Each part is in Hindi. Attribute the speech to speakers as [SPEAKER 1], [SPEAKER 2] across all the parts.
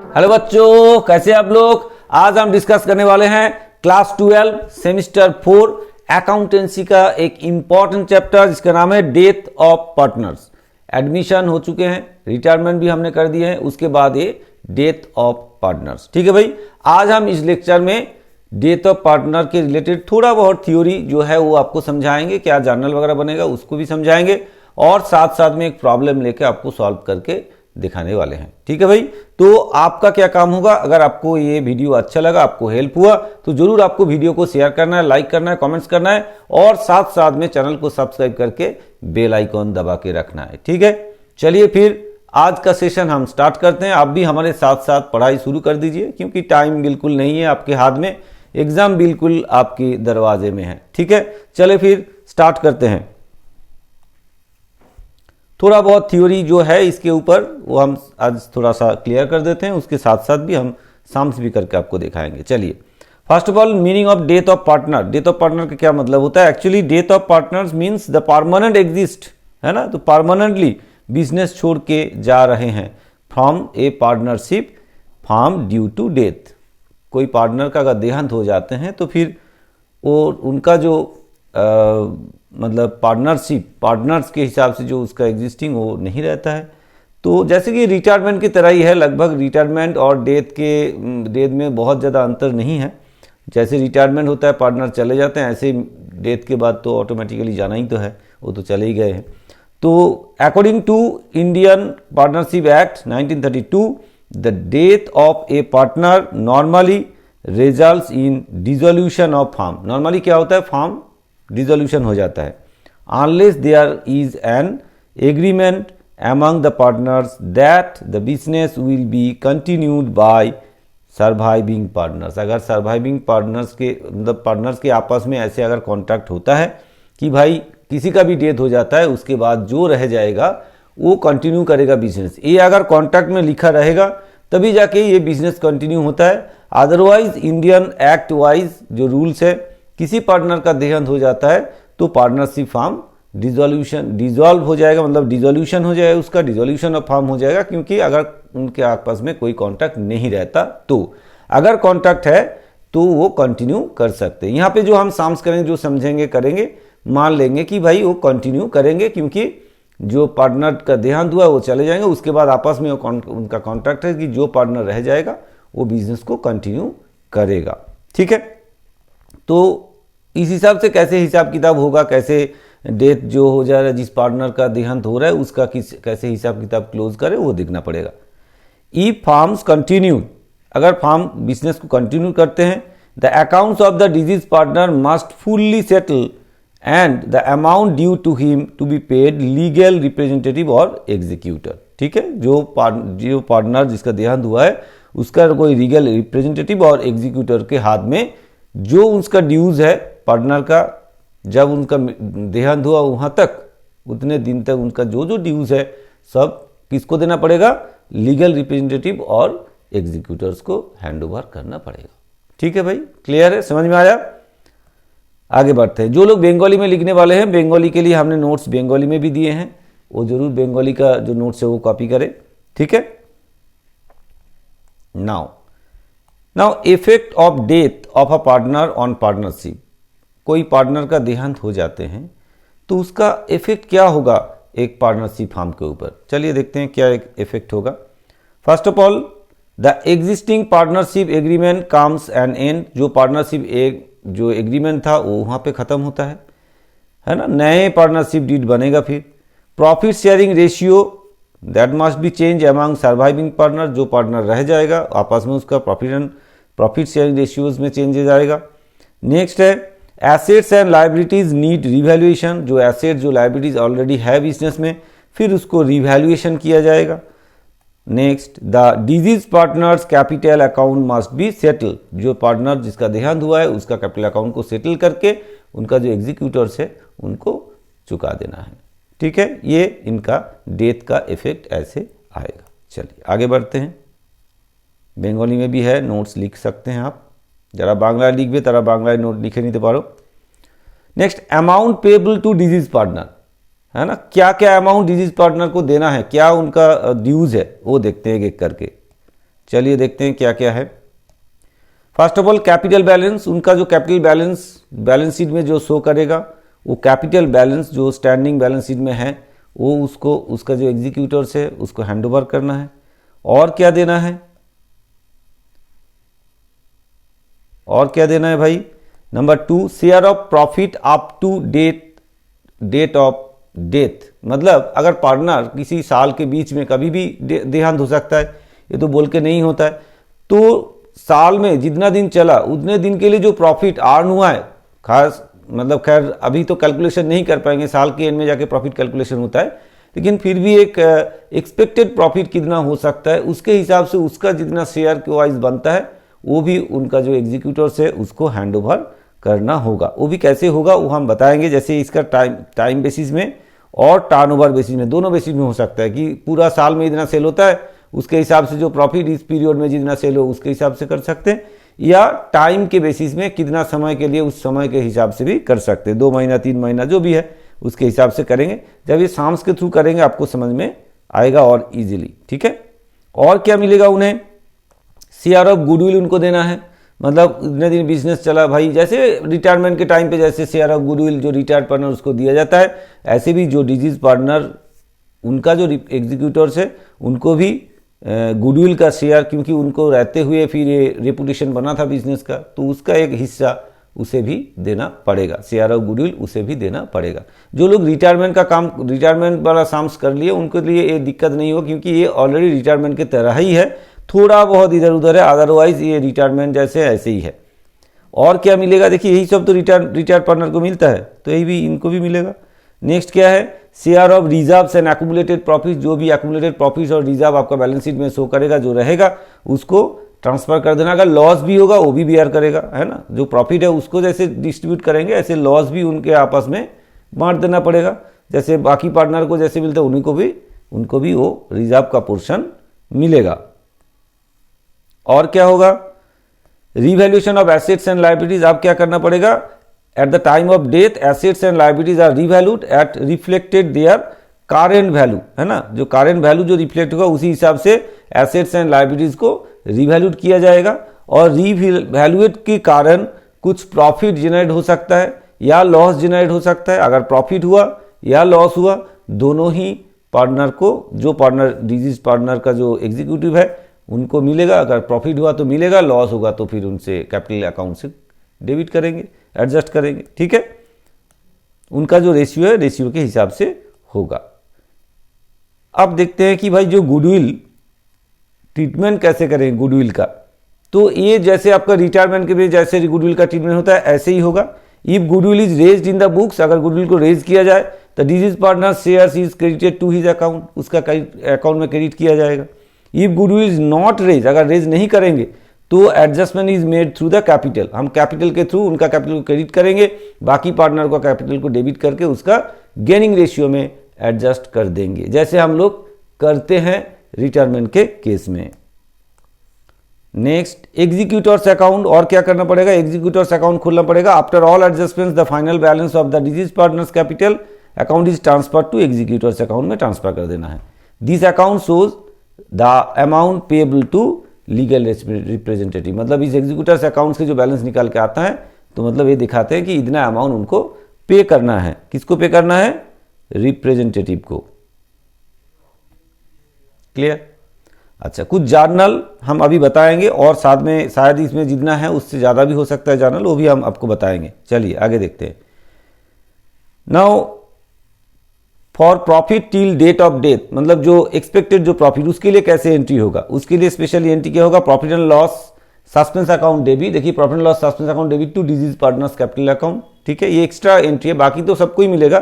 [SPEAKER 1] हेलो बच्चों, कैसे आप लोग। आज हम डिस्कस करने वाले हैं क्लास 12 सेमिस्टर 4 अकाउंटेंसी का एक इंपॉर्टेंट चैप्टर जिसका नाम है डेथ ऑफ पार्टनर्स। एडमिशन हो चुके हैं, रिटायरमेंट भी हमने कर दिए हैं, उसके बाद ये डेथ ऑफ पार्टनर्स। ठीक है भाई, आज हम इस लेक्चर में डेथ ऑफ पार्टनर के रिलेटेड थोड़ा बहुत थ्योरी जो है वो आपको समझाएंगे, क्या जर्नल वगैरह बनेगा उसको भी समझाएंगे, और साथ साथ में एक प्रॉब्लम लेके आपको सॉल्व करके दिखाने वाले हैं। ठीक है भाई, तो आपका क्या काम होगा, अगर आपको ये वीडियो अच्छा लगा, आपको हेल्प हुआ, तो जरूर आपको वीडियो को शेयर करना है, लाइक करना है, कमेंट्स करना है, और साथ साथ में चैनल को सब्सक्राइब करके बेल आइकॉन दबा के रखना है। ठीक है, चलिए फिर आज का सेशन हम स्टार्ट करते हैं। आप भी हमारे साथ साथ पढ़ाई शुरू कर दीजिए, क्योंकि टाइम बिल्कुल नहीं है आपके हाथ में, एग्जाम बिल्कुल आपके दरवाजे में है। ठीक है, चले फिर स्टार्ट करते हैं। थोड़ा बहुत थ्योरी जो है इसके ऊपर वो हम आज थोड़ा सा क्लियर कर देते हैं, उसके साथ साथ भी हम सम्स भी करके आपको दिखाएंगे। चलिए, first of all meaning of death of partner. Death of partner का क्या मतलब होता है? Actually death of partners means the permanent exist, है ना, तो परमानेंटली बिजनेस छोड़ के जा रहे हैं from a partnership form due to death. कोई पार्टनर का अगर देहांत हो जाते हैं तो फिर वो उनका जो मतलब पार्टनर्स के हिसाब से जो उसका एग्जिस्टिंग वो नहीं रहता है। तो जैसे कि रिटायरमेंट की तरह ही है, लगभग रिटायरमेंट और डेथ में बहुत ज़्यादा अंतर नहीं है। जैसे रिटायरमेंट होता है, पार्टनर चले जाते हैं, ऐसे डेथ के बाद तो ऑटोमेटिकली जाना ही तो है, वो तो चले ही गए हैं। तो according to Indian partnership act 1932, the death of a partner normally results in dissolution of firm. Normally क्या होता है, फर्म डिसोल्यूशन हो जाता है, unless there is an agreement among the partners that the business will be continued by surviving partners। अगर surviving partners के मतलब पार्टनर्स के आपस में ऐसे अगर कॉन्ट्रैक्ट होता है कि भाई किसी का भी डेथ हो जाता है, उसके बाद जो रह जाएगा वो कंटिन्यू करेगा बिजनेस, ये अगर कॉन्ट्रैक्ट में लिखा रहेगा तभी जाके ये बिजनेस कंटिन्यू होता है। अदरवाइज इंडियन एक्ट वाइज जो रूल्स है, किसी पार्टनर का देहांत हो जाता है तो पार्टनरशिप फॉर्म डिसॉल्व हो जाएगा, मतलब डिसोल्यूशन हो जाएगा, उसका डिसोल्यूशन ऑफ फॉर्म हो जाएगा, क्योंकि अगर उनके आपस में कोई कॉन्ट्रैक्ट नहीं रहता। तो अगर कॉन्ट्रैक्ट है तो वो कंटिन्यू कर सकते हैं। यहाँ पे जो हम साम्स करेंगे, जो समझेंगे करेंगे, मान लेंगे कि भाई वो कंटिन्यू करेंगे, क्योंकि जो पार्टनर का देहांत हुआ वो चले जाएंगे, उसके बाद आपस में उनका कॉन्ट्रैक्ट है कि जो पार्टनर रह जाएगा वो बिजनेस को कंटिन्यू करेगा। ठीक है, तो इस हिसाब से कैसे हिसाब किताब होगा, कैसे डेथ जो हो जा रहा है, जिस पार्टनर का देहांत हो रहा है उसका कैसे हिसाब किताब क्लोज करे, वो देखना पड़ेगा। ई फार्म्स कंटिन्यू, अगर फार्म बिजनेस को कंटिन्यू करते हैं, the accounts of the deceased partner must fully settle and the amount due to him to be paid legal representative और एग्जीक्यूटर। ठीक है, जो पार्टनर जिसका देहांत हुआ है उसका कोई लीगल रिप्रेजेंटेटिव और एग्जीक्यूटर के हाथ में जो उसका ड्यूज है, पार्टनर का जब उनका देहांत हुआ वहां तक, उतने दिन तक उनका जो जो ड्यूज है सब किसको देना पड़ेगा? लीगल रिप्रेजेंटेटिव और एग्जीक्यूटर्स को हैंड ओवर करना पड़ेगा। ठीक है भाई, क्लियर है, समझ में आया? आगे बढ़ते हैं। जो लोग बंगाली में लिखने वाले हैं, बंगाली के लिए हमने नोट्स बंगाली में भी दिए हैं, वो जरूर बंगाली का जो नोट्स है वो कॉपी करें। ठीक है, now effect of death of a partner on partnership. कोई पार्टनर का देहांत हो जाते हैं तो उसका इफेक्ट क्या होगा एक पार्टनरशिप फॉर्म के ऊपर। चलिए देखते हैं क्या एक इफेक्ट होगा। First of all, the existing partnership agreement comes an end. जो पार्टनरशिप जो एग्रीमेंट था वो वहां पे खत्म होता है ना, नए पार्टनरशिप डीड बनेगा। फिर profit sharing ratio that must be change among surviving partner. जो पार्टनर रह जाएगा आपस में उसका प्रॉफिट शेयरिंग रेशियोज में चेंजेस आएगा। नेक्स्ट है assets and liabilities need revaluation. जो एसेट जो लाइबिलिटीज ऑलरेडी है बिजनेस में, फिर उसको रिवैल्यूएशन किया जाएगा। Next, the deceased partners capital account must be settle. जो पार्टनर जिसका देहांत हुआ है उसका कैपिटल अकाउंट को सेटल करके उनका जो एग्जीक्यूटर्स है उनको चुका देना है। ठीक है, ये इनका डेथ का इफेक्ट ऐसे आएगा। चलिए आगे बढ़ते हैं। बंगाली में भी है, नोट्स लिख सकते हैं आप, जरा बांग्ला लिखबे तारा बांग्ला नोट लिखे नहीं पारो। Next, amount payable to deceased partner, है ना, क्या क्या अमाउंट डिजीज पार्टनर को देना है, क्या उनका ड्यूज है, वो देखते हैं एक एक करके। चलिए देखते हैं क्या क्या है। First of all capital balance, उनका जो कैपिटल बैलेंस शीट में जो शो करेगा वो कैपिटल बैलेंस जो स्टैंडिंग बैलेंस शीट में है वो उसको उसका जो एग्जीक्यूटर्स है उसको हैंडओवर करना है। और क्या देना है, और क्या देना है भाई, number 2 share of profit up to date of death. मतलब अगर पार्टनर किसी साल के बीच में कभी भी देहांत हो सकता है, ये तो बोल के नहीं होता है, तो साल में जितना दिन चला उतने दिन के लिए जो प्रॉफिट अर्न हुआ है, खास मतलब खैर अभी तो कैलकुलेशन नहीं कर पाएंगे, साल के एंड में जाके प्रॉफिट कैलकुलेशन होता है, लेकिन फिर भी एक एक्सपेक्टेड प्रॉफिट कितना हो सकता है उसके हिसाब से उसका जितना शेयर के वाइज बनता है वो भी उनका जो एग्जीक्यूटर्स है उसको हैंडओवर करना होगा। वो भी कैसे होगा वो हम बताएंगे, जैसे इसका टाइम बेसिस में और टर्नओवर बेसिस में, दोनों बेसिस में हो सकता है कि पूरा साल में इतना सेल होता है उसके हिसाब से जो प्रॉफिट इस पीरियड में जितना सेल हो उसके हिसाब से कर सकते हैं, या टाइम के बेसिस में कितना समय के लिए उस समय के हिसाब से भी कर सकते हैं, 2 महीना 3 महीना जो भी है उसके हिसाब से करेंगे। जब ये साम्स के थ्रू करेंगे आपको समझ में आएगा और इजीली, ठीक है। और क्या मिलेगा उन्हें, शेयर ऑफ गुडविल उनको देना है, मतलब इतने दिन बिजनेस चला भाई, जैसे रिटायरमेंट के टाइम पे जैसे शेयर ऑफ गुडविल जो रिटायर्ड पार्टनर उसको दिया जाता है, ऐसे भी जो डिजीज पार्टनर उनका जो एग्जीक्यूटर्स है उनको भी गुडविल का शेयर, क्योंकि उनको रहते हुए फिर ये रेपुटेशन बना था बिजनेस का, तो उसका एक हिस्सा उसे भी देना पड़ेगा, शेयर ऑफ गुडविल उसे भी देना पड़ेगा। जो लोग रिटायरमेंट का काम, रिटायरमेंट वाला साम्स कर लिए उनके लिए ये दिक्कत नहीं हो, क्योंकि ये ऑलरेडी रिटायरमेंट की तरह ही है, थोड़ा बहुत इधर उधर है, अदरवाइज ये रिटायरमेंट जैसे ऐसे ही है। और क्या मिलेगा, देखिए यही सब तो रिटायर्ड पार्टनर को मिलता है, तो यही भी इनको भी मिलेगा। नेक्स्ट क्या है, share of reserves and accumulated profit, जो भी एक्यूमुलेटेड प्रॉफिट और रिजर्व आपका बैलेंस शीट में शो करेगा जो रहेगा उसको ट्रांसफर कर देना। अगर लॉस भी होगा वो भी बियर करेगा, है ना, जो प्रॉफिट है उसको जैसे डिस्ट्रीब्यूट करेंगे ऐसे लॉस भी उनके आपस में बांट देना पड़ेगा, जैसे बाकी पार्टनर को जैसे मिलता है उनको भी वो रिजर्व का पोर्शन मिलेगा। और क्या होगा, revaluation of assets and liabilities, आप क्या करना पड़ेगा, at the time of death assets and liabilities are revalued at reflected their current value, है ना, जो करेंट वैल्यू जो रिफ्लेक्ट होगा उसी हिसाब से एसेट्स एंड लायबिलिटीज को रिवैल्यूड किया जाएगा। और रिवैल्यूएट के कारण कुछ प्रॉफिट जनरेट हो सकता है या लॉस जनरेट हो सकता है। अगर प्रॉफिट हुआ या लॉस हुआ दोनों ही पार्टनर को, जो पार्टनर डिजीज पार्टनर का जो एग्जीक्यूटिव है उनको मिलेगा, अगर प्रॉफिट हुआ तो मिलेगा, लॉस होगा तो फिर उनसे कैपिटल अकाउंट से डेबिट करेंगे, एडजस्ट करेंगे, ठीक है। उनका जो रेशियो है रेशियो के हिसाब से होगा। अब देखते हैं कि भाई जो गुडविल ट्रीटमेंट कैसे करें गुडविल का, तो ये जैसे आपका रिटायरमेंट के लिए जैसे गुडविल का ट्रीटमेंट होता है ऐसे ही होगा। If goodwill is raised in the books, अगर गुडविल को रेज किया जाए तो deceased partner shares is credited to his account, उसका अकाउंट में क्रेडिट किया जाएगा। If goodwill is not raise, अगर रेज नहीं करेंगे तो adjustment is made through the capital, हम कैपिटल के थ्रू उनका कैपिटल को क्रेडिट करेंगे, बाकी पार्टनर को कैपिटल को डेबिट करके उसका गेनिंग रेशियो में एडजस्ट कर देंगे, जैसे हम लोग करते हैं रिटायरमेंट के केस में। नेक्स्ट एग्जीक्यूटर्स अकाउंट, और क्या करना पड़ेगा, एग्जीक्यूटर्स अकाउंट खोलना पड़ेगा। After all adjustments the final balance of the deceased partners capital account is transfer to executors account में ट्रांसफर कर देना है। This account shows the amount payable to legal representative, मतलब इस एग्जीक्यूटर्स अकाउंट से जो बैलेंस निकाल के आता है तो मतलब ये दिखाते हैं कि इतना अमाउंट उनको पे करना है। किसको पे करना है, रिप्रेजेंटेटिव को। क्लियर। अच्छा, कुछ जर्नल हम अभी बताएंगे और साथ में शायद इसमें जितना है उससे ज़्यादा भी हो सकता है जर्नल, वो भी हम आपको बताएंगे। चलिए आगे देखते हैं। Now for profit till date of death, मतलब जो एक्सपेक्टेड जो प्रॉफिट उसके लिए कैसे एंट्री होगा, उसके लिए स्पेशली एंट्री क्या होगा, profit and loss suspense account debit. देखिए profit and loss suspense account debit to deceased partners capital account, ठीक है, ये एक्स्ट्रा एंट्री है, बाकी तो सबको ही मिलेगा।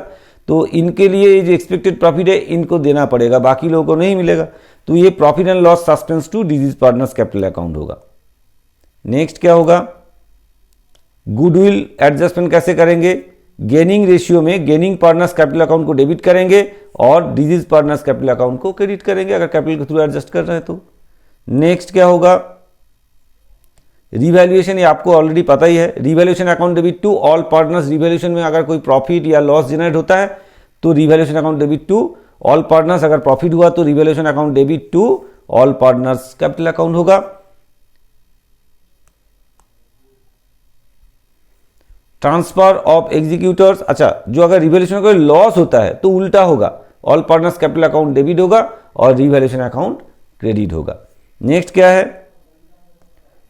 [SPEAKER 1] तो इनके लिए जो एक्सपेक्टेड प्रॉफिट है इनको देना पड़ेगा, बाकी लोगों को नहीं मिलेगा। तो ये profit and loss suspense to deceased partners capital account होगा। नेक्स्ट क्या होगा, गुडविल एडजस्टमेंट कैसे करेंगे, गेनिंग रेशियो में गेनिंग पार्टनर्स कैपिटल अकाउंट को डेबिट करेंगे और डिजीज पार्टनर्स कैपिटल अकाउंट को क्रेडिट करेंगे अगर कैपिटल के थ्रू एडजस्ट कर रहे हैं तो। नेक्स्ट क्या होगा, रिवैल्यूएशन, ये आपको ऑलरेडी पता ही है, revaluation account debit to all partners. Revaluation में अगर कोई प्रॉफिट या लॉस जनरेट होता है तो revaluation account debit to all partners, अगर प्रॉफिट हुआ तो revaluation account debit to all partners capital account होगा। ट्रांसफर ऑफ एग्जीक्यूटर्स, अच्छा जो अगर रिवैल्यूएशन का लॉस होता है तो उल्टा होगा, all partners capital account debit होगा और रिवैल्यूएशन अकाउंट क्रेडिट होगा। नेक्स्ट क्या है,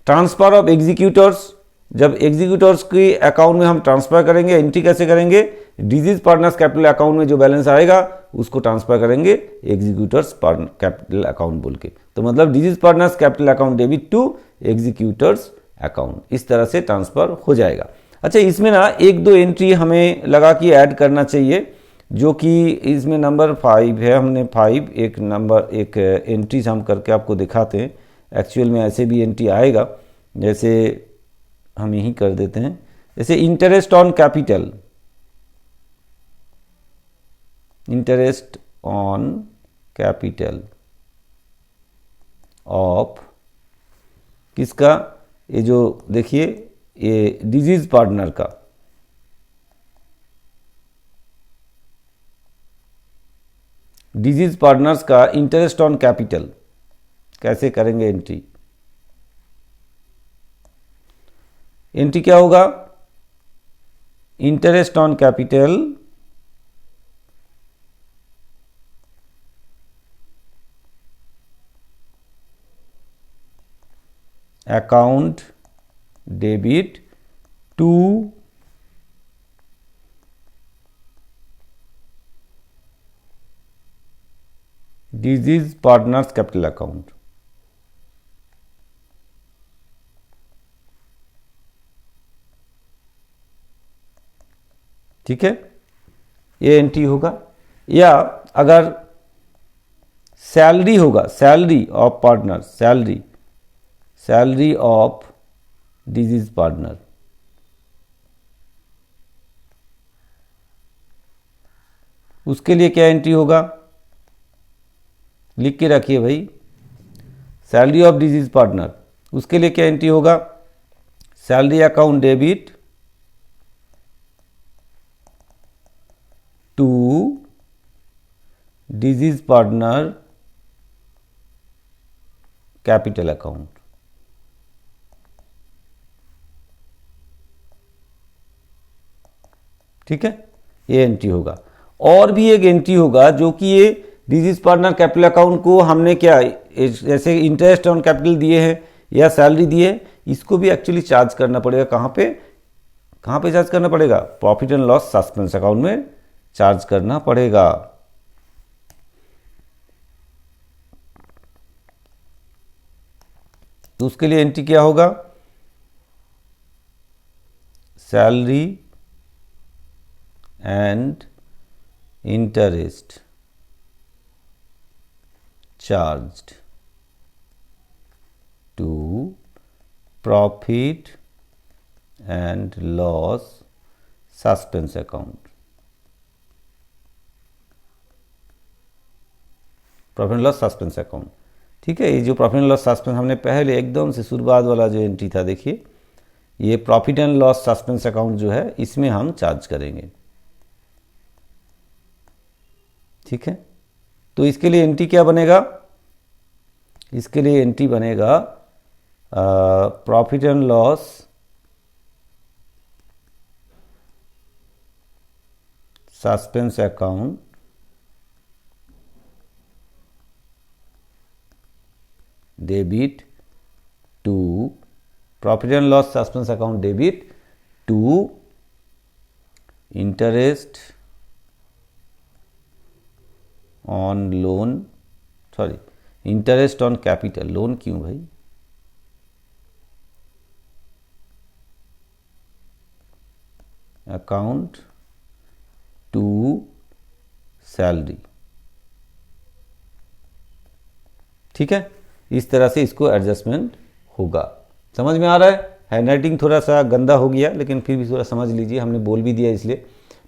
[SPEAKER 1] ट्रांसफर ऑफ एग्जीक्यूटर्स, जब एग्जीक्यूटर्स की अकाउंट में हम ट्रांसफर करेंगे, एंट्री कैसे करेंगे, डिजीज पार्टनर्स कैपिटल अकाउंट में जो बैलेंस आएगा उसको ट्रांसफर करेंगे एग्जीक्यूटर्स कैपिटल अकाउंट बोल के, तो मतलब deceased partners capital account debit to executors account, इस तरह से ट्रांसफर हो जाएगा। अच्छा इसमें ना एक दो एंट्री हमें लगा कि ऐड करना चाहिए, जो कि इसमें नंबर 5 है, हमने 5 एक एंट्रीज हम करके आपको दिखाते हैं। एक्चुअल में ऐसे भी एंट्री आएगा, जैसे हम यही कर देते हैं, जैसे interest on capital, interest on capital of किसका, ये जो देखिए ये डिजीज पार्टनर का, डिजीज पार्टनर्स का इंटरेस्ट ऑन कैपिटल कैसे करेंगे एंट्री, एंट्री क्या होगा, interest on capital account debit to deceased partners capital account. ठीक है, ये एंट्री होगा। या अगर सैलरी होगा, salary of partner, salary of deceased partner, उसके लिए क्या एंट्री होगा, लिख के रखिए भाई, सैलरी ऑफ डिजीज पार्टनर, उसके लिए क्या एंट्री होगा, salary account debit to deceased partner capital account. ठीक है, ये एंट्री होगा। और भी एक एंट्री होगा जो कि ये डिजीज पार्टनर कैपिटल अकाउंट को हमने क्या, जैसे इंटरेस्ट ऑन कैपिटल दिए हैं या सैलरी दिए है, इसको भी एक्चुअली चार्ज करना पड़ेगा। कहाँ पे चार्ज करना पड़ेगा, profit and loss suspense account में चार्ज करना पड़ेगा। तो उसके लिए एंट्री क्या होगा, salary and interest charged to profit and loss suspense account. Profit and loss suspense account. ठीक है, ये जो प्रॉफिट एंड लॉस सस्पेंस हमने पहले एकदम से शुरुआत वाला जो एंट्री था, देखिए ये profit and loss suspense account जो है इसमें हम चार्ज करेंगे। ठीक है, तो इसके लिए एंट्री क्या बनेगा, इसके लिए एंट्री बनेगा profit and loss suspense account debit to profit and loss suspense account debit to interest on loan, sorry interest on capital, loan क्यों भाई, अकाउंट टू सैलरी। ठीक है, इस तरह से इसको एडजस्टमेंट होगा। समझ में आ रहा है, हैंडराइटिंग थोड़ा सा गंदा हो गया लेकिन फिर भी थोड़ा समझ लीजिए, हमने बोल भी दिया इसलिए।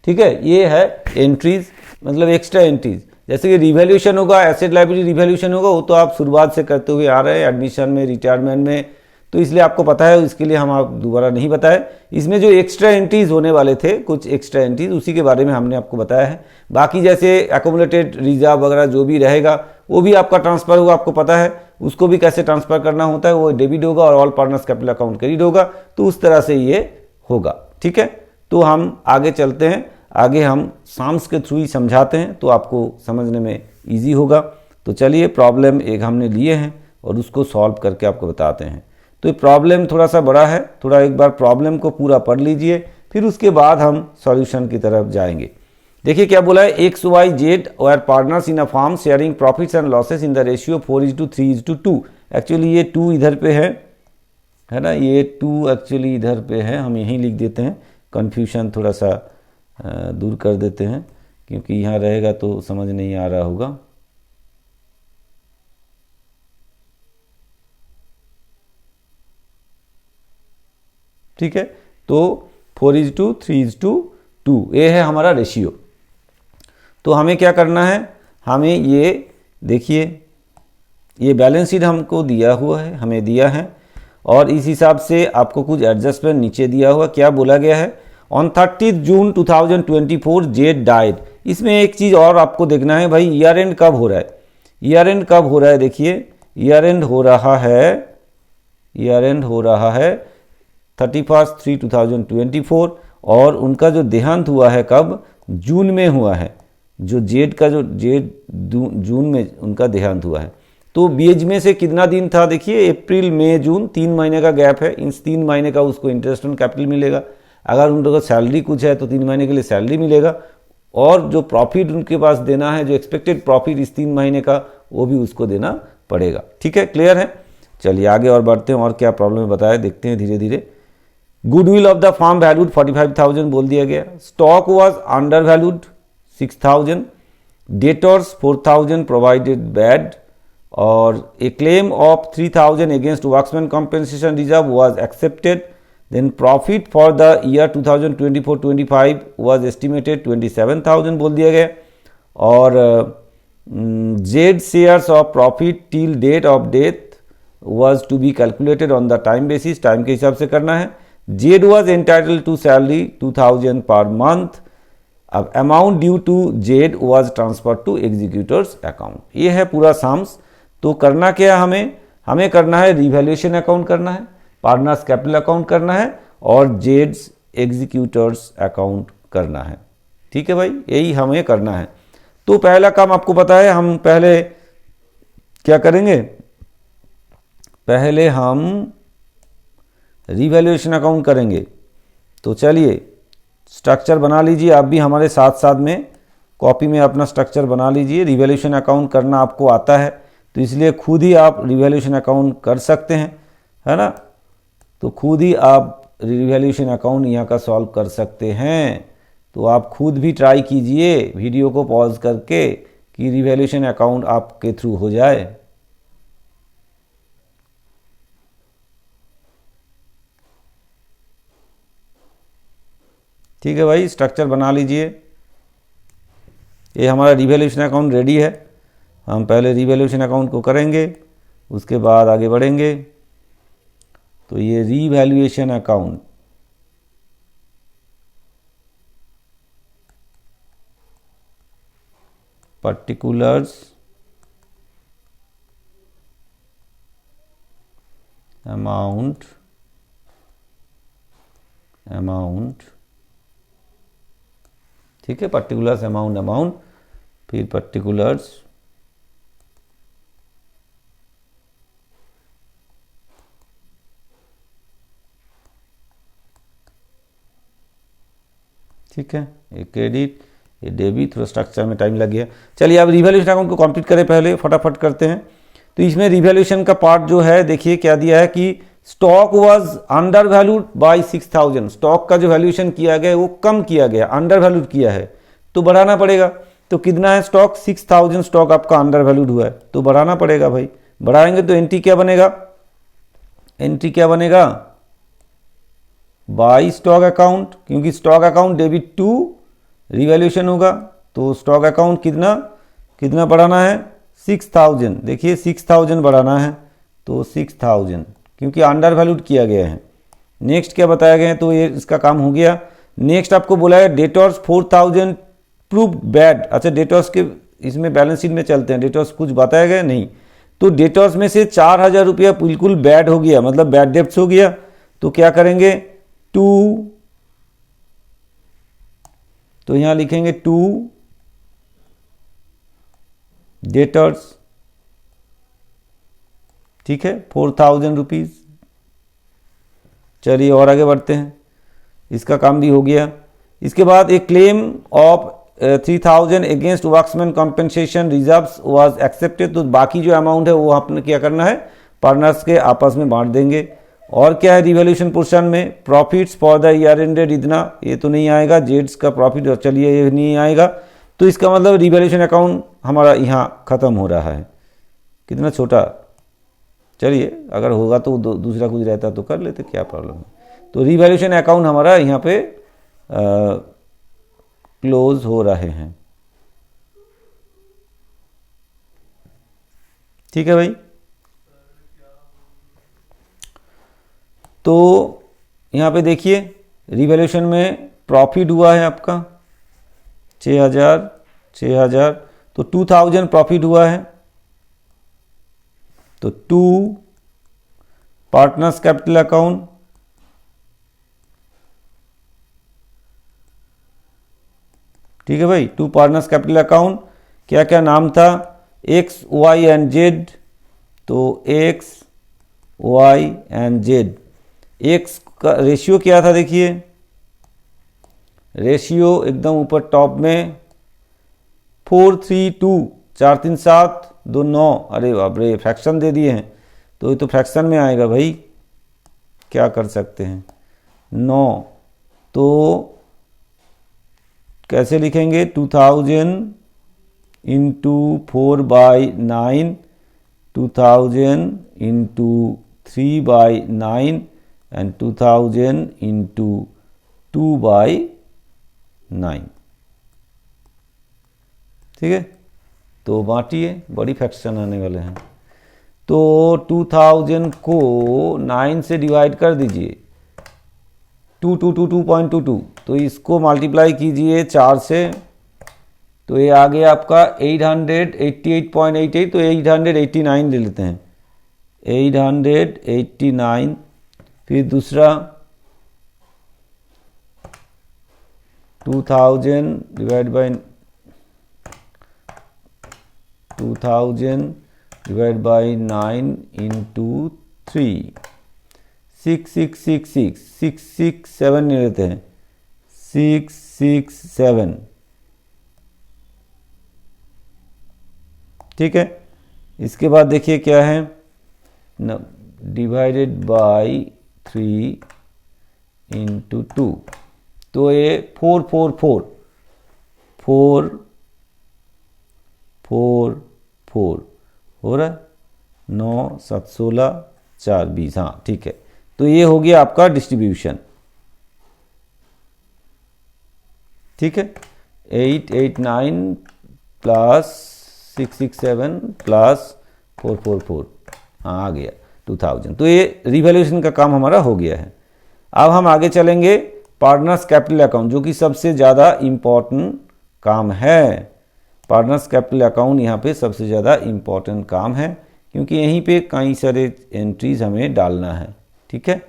[SPEAKER 1] ठीक है, ये है एंट्रीज, मतलब एक्स्ट्रा एंट्रीज। जैसे कि रिवैल्यूएशन होगा, एसेट लायबिलिटी रिवैल्यूएशन होगा, वो तो आप शुरुआत से करते हुए आ रहे हैं एडमिशन में, रिटायरमेंट में, तो इसलिए आपको पता है, इसके लिए हम आप दोबारा नहीं बताए। इसमें जो एक्स्ट्रा एंट्रीज होने वाले थे, कुछ एक्स्ट्रा एंट्रीज, उसी के बारे में हमने आपको बताया है। बाकी जैसे एकोमुलेटेड रिजर्व वगैरह जो भी रहेगा वो भी आपका ट्रांसफर होगा, आपको पता है उसको भी कैसे ट्रांसफर करना होता है, वो डेबिट होगा और all partners capital account credit होगा, तो उस तरह से ये होगा। ठीक है, तो हम आगे चलते हैं, आगे हम साम्स के थ्रू ही समझाते हैं तो आपको समझने में ईजी होगा। तो चलिए प्रॉब्लम एक हमने लिए हैं और उसको सॉल्व करके आपको बताते हैं। तो ये प्रॉब्लम थोड़ा सा बड़ा है, थोड़ा एक बार प्रॉब्लम को पूरा पढ़ लीजिए, फिर उसके बाद हम सॉल्यूशन की तरफ जाएंगे। देखिए क्या बोला है, एक्स वाई जेड और partners in a firm sharing profits and losses in the ratio 4:3:2। Actually ये 2 इधर पे है ना, ये 2 एक्चुअली इधर पे है, हम यहीं लिख देते हैं, कन्फ्यूजन थोड़ा सा दूर कर देते हैं क्योंकि यहाँ रहेगा तो समझ नहीं आ रहा होगा। ठीक है, तो 4:3:2 ये है हमारा रेशियो। तो हमें क्या करना है, हमें ये देखिए ये बैलेंस शीट हमको दिया हुआ है, हमें दिया है और इस हिसाब से आपको कुछ एडजस्टमेंट नीचे दिया हुआ। क्या बोला गया है, ऑन 30 जून 2024 जेड डाइड। इसमें एक चीज़ और आपको देखना है भाई, ईयर एंड कब हो रहा है, ईयर एंड कब हो रहा है। देखिए ईयर एंड हो रहा है 31/3/2024 और उनका जो देहांत हुआ है कब, जून में हुआ है। जो जेड का जो जेड जून में उनका देहांत हुआ है। तो बीच में से कितना दिन था, देखिए अप्रैल मई जून, 3 महीने का गैप है। इन 3 महीने का उसको इंटरेस्ट ऑन कैपिटल मिलेगा। अगर उनका सैलरी कुछ है तो 3 महीने के लिए सैलरी मिलेगा और जो प्रॉफिट उनके पास देना है, जो एक्सपेक्टेड प्रॉफिट इस 3 महीने का, वो भी उसको देना पड़ेगा। ठीक है, क्लियर है। चलिए आगे और बढ़ते हैं और क्या प्रॉब्लम है बताया, देखते हैं धीरे धीरे। Goodwill of the firm valued 45,000 बोल दिया गया। Stock was under valued 6,000, debtors 4,000 provided bad और a claim of 3,000 against workman compensation reserve was accepted. Then profit for the year 2024-25 was estimated 27,000 बोल दिया गया और Z shares of profit till date of death was to be calculated on the time basis, time के हिसाब से करना है। Z was entitled to salary 2,000 per month. अब amount due to Z was transfer to executors account. ये है पूरा साम्स। तो करना क्या है, हमें करना है रिवैल्यूएशन अकाउंट करना है, पार्टनर्स कैपिटल अकाउंट करना है और जेड्स एग्जीक्यूटर्स अकाउंट करना है। ठीक है भाई, यही हमें करना है। तो पहला काम आपको पता है, हम पहले क्या करेंगे, पहले हम रिवैल्यूएशन अकाउंट करेंगे। तो चलिए स्ट्रक्चर बना लीजिए, आप भी हमारे साथ साथ में कॉपी में अपना स्ट्रक्चर बना लीजिए। रिवैल्यूएशन अकाउंट करना आपको आता है तो इसलिए खुद ही आप रिवैल्यूएशन अकाउंट कर सकते हैं, है ना। तो खुद ही आप रिवैल्यूएशन अकाउंट यहाँ का सॉल्व कर सकते हैं। तो आप खुद भी ट्राई कीजिए वीडियो को पॉज करके कि रिवैल्यूएशन अकाउंट आपके थ्रू हो जाए। ठीक है भाई, स्ट्रक्चर बना लीजिए। ये हमारा रिवैल्यूएशन अकाउंट रेडी है। हम पहले रिवैल्यूएशन अकाउंट को करेंगे, उसके बाद आगे बढ़ेंगे। तो ये रिवैल्यूएशन अकाउंट पर्टिकुलर्स अमाउंट ठीक है, पर्टिकुलर्स अमाउंट फिर पर्टिकुलर्स ठीक है, ये क्रेडिट, ये डेबिट, थोड़ा स्ट्रक्चर में टाइम लग गया। चलिए अब रिवैल्यूएशन अकाउंट को कंप्लीट करें, पहले फटाफट करते हैं। तो इसमें रिवैल्यूएशन का पार्ट जो है, देखिए क्या दिया है कि stock was under valued bye 6,000। Stock का जो वैल्यूएशन किया गया वो कम किया गया, अंडर वैल्यूड किया है तो बढ़ाना पड़ेगा। तो कितना है स्टॉक, 6,000 स्टॉक आपका अंडर वैल्यूड हुआ है तो बढ़ाना पड़ेगा भाई। बढ़ाएंगे तो एंट्री क्या बनेगा, बाय स्टॉक अकाउंट, क्योंकि stock account debit to revaluation होगा। तो स्टॉक अकाउंट कितना बढ़ाना है, 6,000। देखिए 6,000 बढ़ाना है तो 6,000 क्योंकि अंडर वैल्यूड किया गया है। नेक्स्ट क्या बताया गया है, तो ये इसका काम हो गया। नेक्स्ट आपको बोला है डेटर्स 4,000 प्रूव्ड बैड। अच्छा, डेटर्स के इसमें बैलेंस शीट में चलते हैं, डेटर्स कुछ बताया गया नहीं। तो डेटर्स में से 4,000 रुपया बिल्कुल बैड हो गया, मतलब बैड डेब्ट्स हो गया। तो क्या करेंगे, तो यहां लिखेंगे टू डेटर्स, ठीक है, 4,000 रुपीज। चलिए और आगे बढ़ते हैं, इसका काम भी हो गया। इसके बाद एक claim of 3,000 against workmen compensation reserves was accepted. तो बाकी जो अमाउंट है वो आपने क्या करना है, पार्टनर्स के आपस में बांट देंगे। और क्या है रिवैल्यूएशन पोर्शन में, profits for the year ended इतना, ये तो नहीं आएगा, जेड्स का प्रॉफिट, और चलिए ये नहीं आएगा। तो इसका मतलब रिवैल्यूएशन अकाउंट हमारा यहाँ खत्म हो रहा है। कितना छोटा, चलिए अगर होगा तो दूसरा कुछ रहता तो कर लेते, क्या प्रॉब्लम है। तो रिवैल्यूएशन अकाउंट हमारा यहाँ पे क्लोज हो रहे हैं, ठीक है भाई। तो यहाँ पे देखिए रिवैल्यूएशन में प्रॉफिट हुआ है आपका 6,000, तो 2,000 प्रॉफिट हुआ है। तो 2 पार्टनर्स कैपिटल अकाउंट, ठीक है भाई, 2 पार्टनर्स कैपिटल अकाउंट। क्या क्या नाम था, एक्स वाई एंड जेड। तो X Y and Z, X का रेशियो क्या था, देखिए रेशियो एकदम ऊपर टॉप में 432, 4 3 7 2 9, अरे बाप रे फ्रैक्शन दे दिए हैं, तो ये तो फ्रैक्शन में आएगा भाई, क्या कर सकते हैं 9। तो कैसे लिखेंगे, 2,000 इंटू 4/9, 2,000 इंटू 3/9 एंड 2,000 इंटू 2/9, ठीक है। तो बांटिए, बड़ी फ्रैक्शन आने वाले हैं। तो 2,000 को 9 से डिवाइड कर दीजिए, 222.22, तो इसको मल्टीप्लाई कीजिए 4 से, तो ये आ गया आपका 888.88, तो 889 ले लेते हैं, 889। फिर दूसरा 2,000 डिवाइड बाय 9 इंटू 3, 6666, 667 ले लेते हैं, 667, ठीक है। इसके बाद देखिए क्या है, डिवाइडेड बाय 3 इंटू 2, तो ये 444, 444 हो रहा है, 9 7 16 4 20, हाँ ठीक है। तो ये हो गया आपका डिस्ट्रीब्यूशन, ठीक है। 889 प्लस 667 प्लस 444, हाँ आ गया 2,000। तो ये रिवैल्यूएशन का काम हमारा हो गया है। अब हम आगे चलेंगे पार्टनर्स कैपिटल अकाउंट, जो कि सबसे ज़्यादा इम्पॉर्टेंट काम है। पार्टनर्स कैपिटल अकाउंट यहाँ पे सबसे ज़्यादा इम्पॉर्टेंट काम है, क्योंकि यहीं पे कई सारे एंट्रीज हमें डालना है, ठीक है।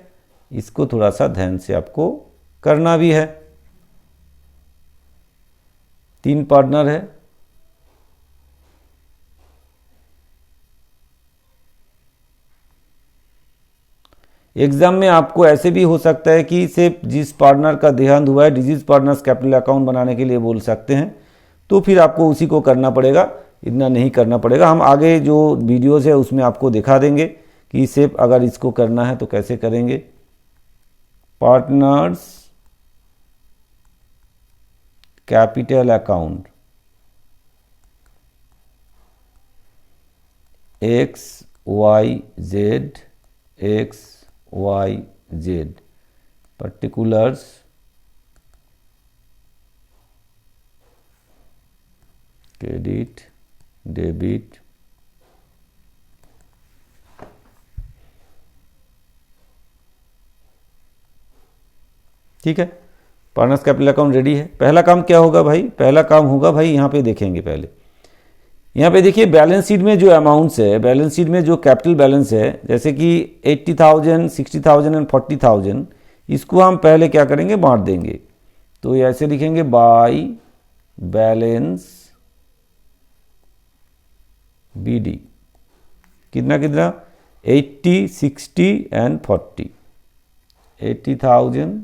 [SPEAKER 1] इसको थोड़ा सा ध्यान से आपको करना भी है। 3 पार्टनर है, एग्जाम में आपको ऐसे भी हो सकता है कि सिर्फ जिस पार्टनर का देहांत हुआ है डिजीज पार्टनर्स कैपिटल अकाउंट बनाने के लिए बोल सकते हैं, तो फिर आपको उसी को करना पड़ेगा, इतना नहीं करना पड़ेगा। हम आगे जो वीडियोस है उसमें आपको दिखा देंगे कि सिर्फ अगर इसको करना है तो कैसे करेंगे। Partners capital account, X Y Z, X Y Z, particulars credit debit, ठीक है। पार्टनर्स कैपिटल अकाउंट रेडी है। पहला काम क्या होगा भाई, पहला काम होगा भाई यहाँ पे देखेंगे पहले यहाँ पे देखिए बैलेंस शीट में जो अमाउंट्स है, बैलेंस शीट में जो कैपिटल बैलेंस है, जैसे कि 80,000, 60,000 एंड 40,000, इसको हम पहले क्या करेंगे, बांट देंगे। तो ये ऐसे लिखेंगे बाय बैलेंस BD, कितना कितना, 80, 60 एंड 40, 80,000,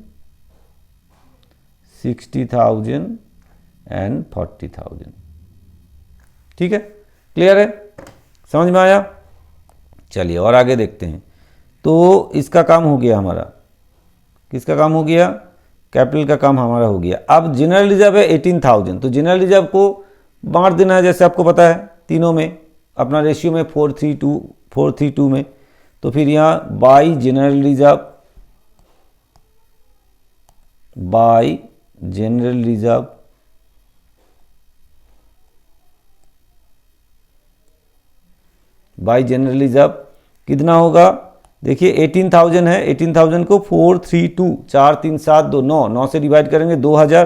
[SPEAKER 1] 60,000 एंड 40,000। ठीक है, क्लियर है, समझ में आया। चलिए और आगे देखते हैं। तो इसका काम हो गया हमारा, किसका काम हो गया, कैपिटल का काम हमारा हो गया। अब जनरल रिजर्व है 18,000, तो जनरल रिजर्व को बांट देना है, जैसे आपको पता है तीनों में, अपना रेशियो में 432 में। तो फिर यहाँ bye general reserve, bye general reserve bye general reserve कितना होगा, देखिए 18,000 है, 18,000 को 432, 4 3 7 2 9, 9 से डिवाइड करेंगे 2,000,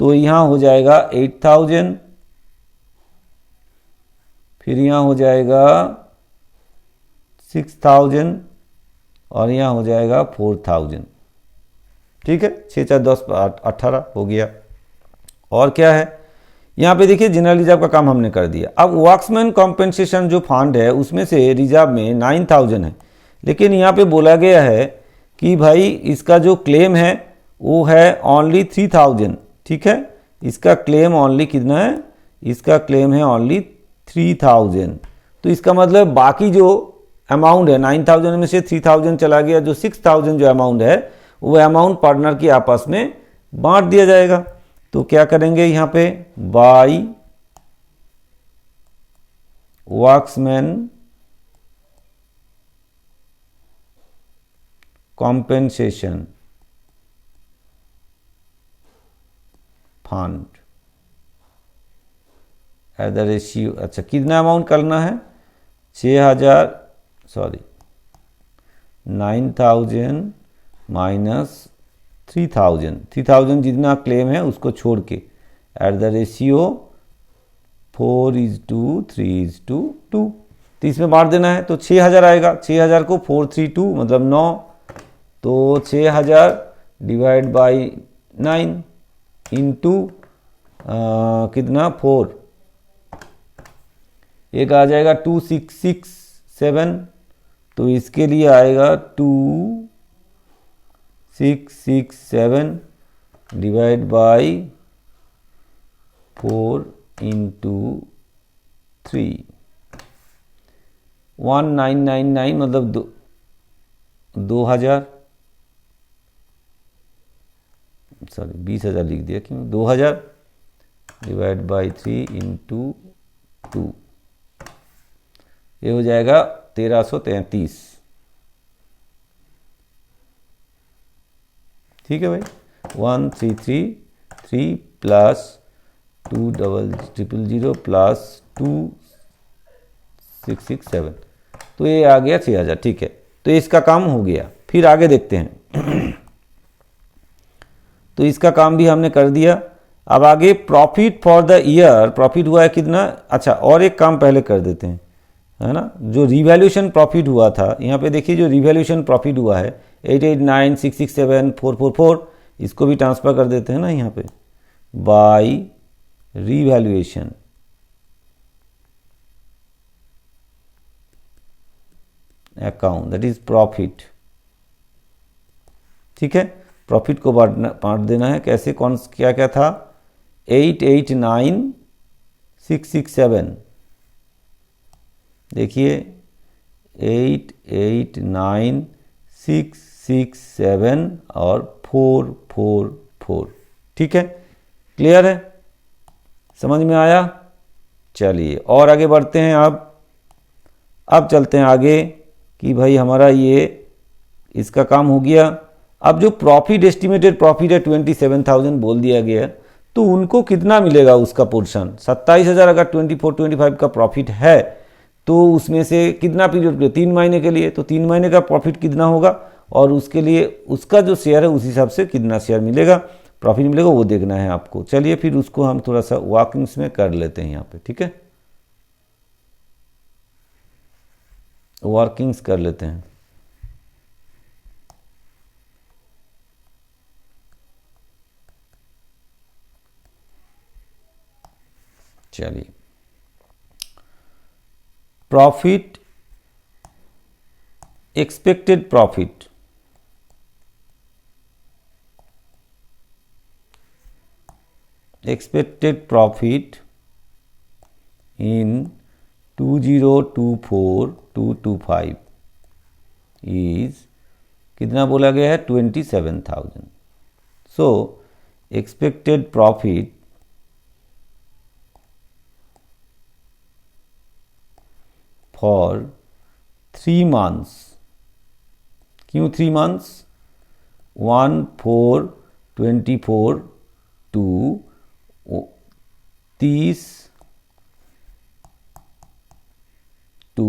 [SPEAKER 1] तो यहाँ हो जाएगा 8,000, फिर यहाँ हो जाएगा 6,000 और यहाँ हो जाएगा 4,000। ठीक है, 6 4 10 18 हो गया। और क्या है, यहाँ पे देखिए जनरल रिजर्व का काम हमने कर दिया। अब वर्क्समैन कॉम्पेंसेशन जो फंड है उसमें से रिजर्व में 9,000 है, लेकिन यहाँ पे बोला गया है कि भाई इसका जो क्लेम है वो है ओनली 3,000। ठीक है, इसका क्लेम ओनली कितना है, इसका क्लेम है ओनली 3,000। तो इसका मतलब बाकी जो अमाउंट है 9,000 में से 3,000 चला गया, जो 6,000 जो अमाउंट है वो अमाउंट पार्टनर की आपस में बांट दिया जाएगा। तो क्या करेंगे यहाँ पे, by workmen's compensation fund at the ratio, अच्छा कितना अमाउंट करना है, 9,000 माइनस 3,000 जितना क्लेम है उसको छोड़ के, एट द रेशियो 4:3:2। तो इसमें बांट देना है, तो 6,000 आएगा, 6,000 को 432 मतलब 9, तो 6,000 डिवाइड बाई 9 इंटू कितना 4, एक आ जाएगा 2,667, तो इसके लिए आएगा 2,667 डिवाइड बाई 4 इंटू 3, 1999 मतलब 2,000, सॉरी 20,000 लिख दिया क्यों, 2,000 डिवाइड बाई 3 इंटू 2, ये हो जाएगा 1,333। ठीक है भाई, 1,333 प्लस 2,000 प्लस 2,667, तो ये आ गया 6,000। ठीक है, तो इसका काम हो गया। फिर आगे देखते हैं। तो इसका काम भी हमने कर दिया। अब आगे profit for the year, profit हुआ है कितना, अच्छा और एक काम पहले कर देते हैं, है ना, जो रिवैल्यूएशन प्रॉफिट हुआ था, यहाँ पे देखिए जो रिवैल्यूएशन प्रॉफिट हुआ है 889,667,444, इसको भी ट्रांसफर कर देते हैं ना यहाँ पे, by revaluation account, that is profit. ठीक है, प्रॉफिट को बांट देना है, कैसे, कौन क्या क्या था, 889,667, देखिए 889,667 और 444। ठीक है, क्लियर है, समझ में आया। चलिए और आगे बढ़ते हैं। अब चलते हैं आगे कि भाई हमारा ये इसका काम हो गया। अब जो प्रॉफिट, एस्टिमेटेड प्रॉफिट है 27,000 बोल दिया गया, तो उनको कितना मिलेगा उसका पोर्शन, 27,000 अगर 24-25 का प्रॉफिट है तो उसमें से कितना पीरियड के लिए, 3 महीने के लिए, तो 3 महीने का प्रॉफिट कितना होगा और उसके लिए उसका जो शेयर है उस हिसाब से कितना शेयर मिलेगा, प्रॉफिट मिलेगा, वो देखना है आपको। चलिए फिर उसको हम थोड़ा सा वर्किंग्स में कर लेते हैं यहाँ पे। ठीक है, वर्किंग्स कर लेते हैं। चलिए, profit, expected profit, expected profit in 2024-225 is कितना बोला गया है? 27,000। सो एक्सपेक्टेड प्रॉफिट फॉर 3 months, क्यों 3 months? 1/4/24 to 30 to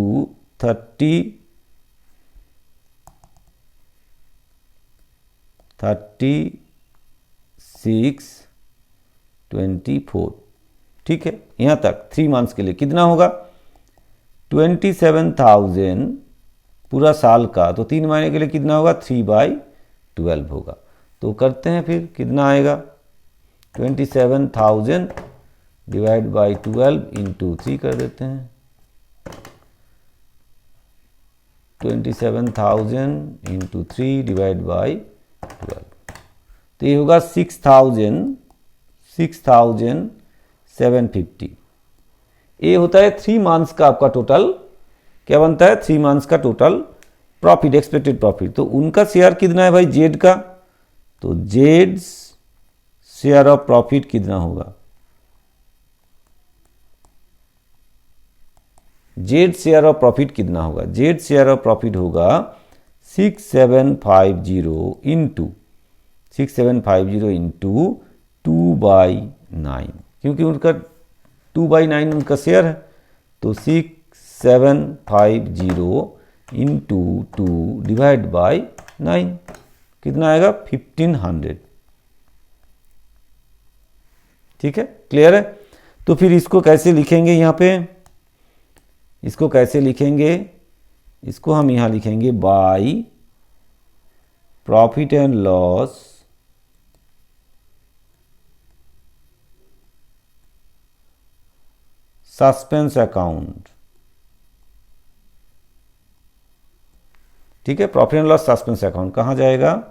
[SPEAKER 1] 36/24, ठीक है। यहाँ तक 3 months के लिए कितना होगा? 27,000 पूरा साल का, तो 3 महीने के लिए कितना होगा? 3/12 होगा। तो करते हैं फिर, कितना आएगा? 27,000 डिवाइड बाई 12 इंटू 3 कर देते हैं। 27,000 इंटू 3 डिवाइड बाई 12, तो ये होगा 6,750। ये होता है 3 months का आपका टोटल, क्या बनता है? 3 months का टोटल प्रॉफिट, एक्सपेक्टेड प्रॉफिट। तो उनका शेयर कितना है भाई? जेड का, तो जेड शेयर ऑफ प्रॉफिट कितना होगा? जेड शेयर ऑफ प्रॉफिट कितना होगा? जेड शेयर ऑफ प्रॉफिट होगा 6750 इंटू 2/9, क्योंकि उनका 2/9 उनका शेयर है। तो 6750 इंटू 2 डिवाइड बाई 9 कितना आएगा? 1500, ठीक है। क्लियर है? तो फिर इसको कैसे लिखेंगे? यहाँ पे इसको कैसे लिखेंगे? इसको हम यहाँ लिखेंगे by profit and loss suspense account, ठीक है। Profit and loss suspense account कहाँ जाएगा?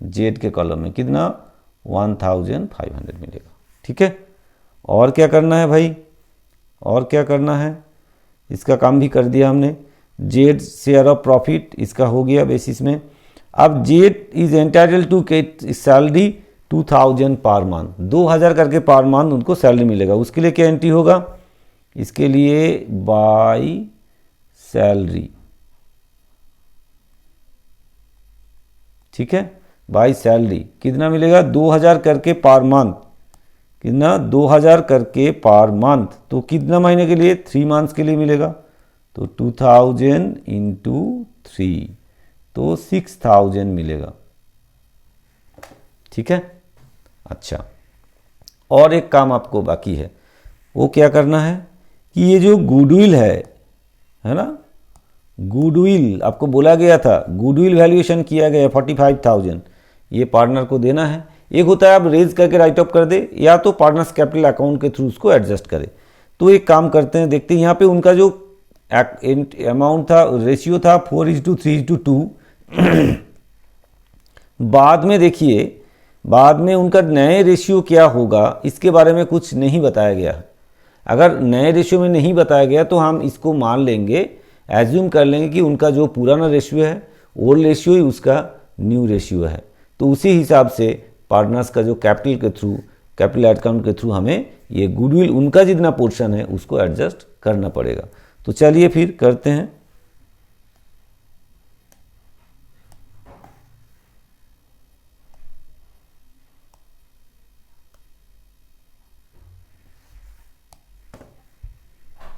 [SPEAKER 1] जेड के कॉलम में। कितना? 1500 मिलेगा, ठीक है। और क्या करना है भाई? और क्या करना है? इसका काम भी कर दिया हमने। जेड शेयर ऑफ प्रॉफिट इसका हो गया बेसिस में। अब Z is entitle to get salary 2000 per month, 2000 करके पर मंथ उनको सैलरी मिलेगा। उसके लिए क्या एंट्री होगा? इसके लिए बाय सैलरी, ठीक है। बाय सैलरी कितना मिलेगा? 2000 करके पर मंथ, कितना? 2000 करके पर मंथ। तो कितना महीने के लिए? 3 months के लिए मिलेगा। तो 2000 इंटू 3, तो 6000 मिलेगा, ठीक है। अच्छा, और एक काम आपको बाकी है, वो क्या करना है कि ये जो गुडविल है ना, गुडविल आपको बोला गया था, गुडविल वैल्यूएशन किया गया 45,000, ये पार्टनर को देना है। एक होता है आप रेज करके राइट ऑफ कर दे, या तो पार्टनर्स कैपिटल अकाउंट के थ्रू उसको एडजस्ट करे। तो एक काम करते हैं, देखते हैं यहाँ पे उनका जो अमाउंट था, रेशियो था 4:3:2। बाद में देखिए, बाद में उनका नए रेशियो क्या होगा इसके बारे में कुछ नहीं बताया गया है। अगर नए रेशियो में नहीं बताया गया तो हम इसको मान लेंगे, एज्यूम कर लेंगे कि उनका जो पुराना रेशियो है ओल्ड रेशियो ही उसका न्यू रेशियो है। तो उसी हिसाब से पार्टनर्स का जो कैपिटल के थ्रू, कैपिटल अकाउंट के थ्रू हमें ये गुडविल उनका जितना पोर्शन है उसको एडजस्ट करना पड़ेगा। तो चलिए फिर करते हैं।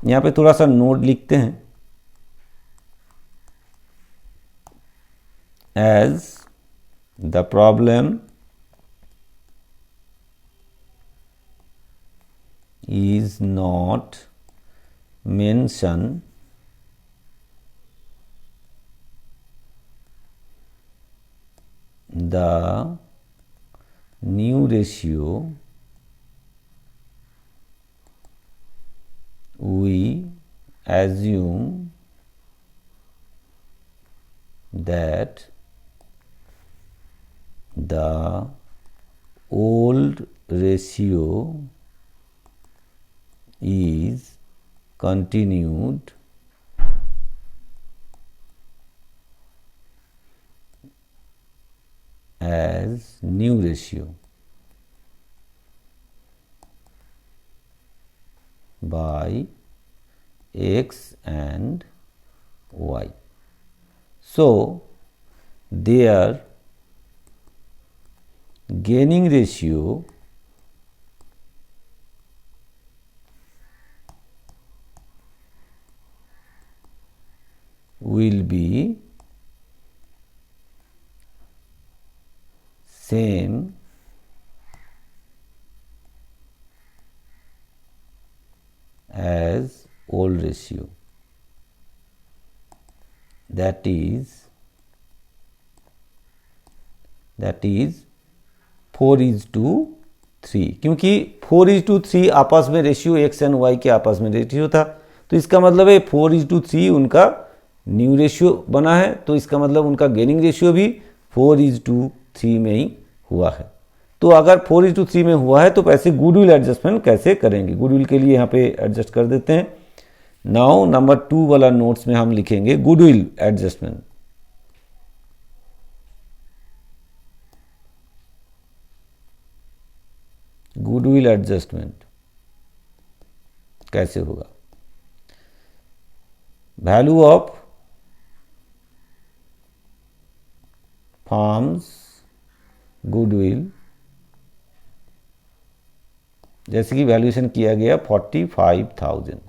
[SPEAKER 1] यहाँ पे थोड़ा सा नोट लिखते हैं, as the problem is not mentioned the new ratio we assume that the old ratio is continued as new ratio by x and y. So, their gaining ratio will be same as old ratio, that is 4:3, क्योंकि 4:3 आपस में रेशियो एक्स एंड वाई के आपस में रेशियो था, तो इसका मतलब है 4:3 उनका न्यू रेशियो बना है, तो इसका मतलब उनका गेनिंग रेशियो भी 4:3 में ही हुआ है। तो अगर 4:3 में हुआ है तो ऐसे गुडविल एडजस्टमेंट कैसे करेंगे? गुडविल के लिए यहाँ पे एडजस्ट कर देते हैं। नाउ नंबर 2 वाला नोट्स में हम लिखेंगे गुडविल एडजस्टमेंट। गुडविल एडजस्टमेंट कैसे होगा? वैल्यू ऑफ फर्म्स गुडविल, जैसे कि वैल्यूएशन किया गया 45,000।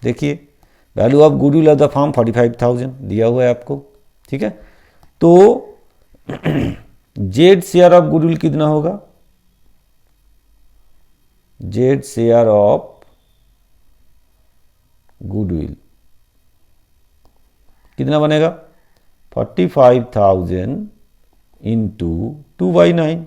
[SPEAKER 1] देखिए value of goodwill of the firm 45,000 दिया हुआ है आपको, ठीक है। तो जेड शेयर ऑफ गुडविल कितना होगा? जेड शेयर ऑफ गुडविल कितना बनेगा? 45,000 इंटू 2/9,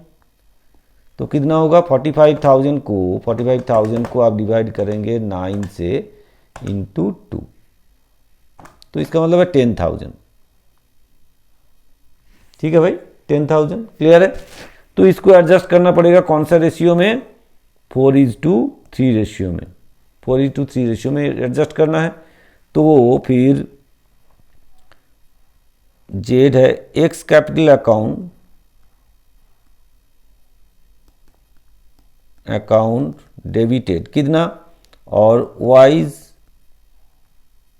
[SPEAKER 1] तो कितना होगा? 45,000 को आप डिवाइड करेंगे 9 से इंटू 2, तो इसका मतलब है 10,000। ठीक है भाई, 10,000 क्लियर है। तो इसको एडजस्ट करना पड़ेगा कौन सा रेशियो में? 4:3 रेशियो में। 4:3 रेशियो में एडजस्ट करना है। तो वो फिर जेड है एक्स कैपिटल अकाउंट डेबिटेड कितना, और वाइज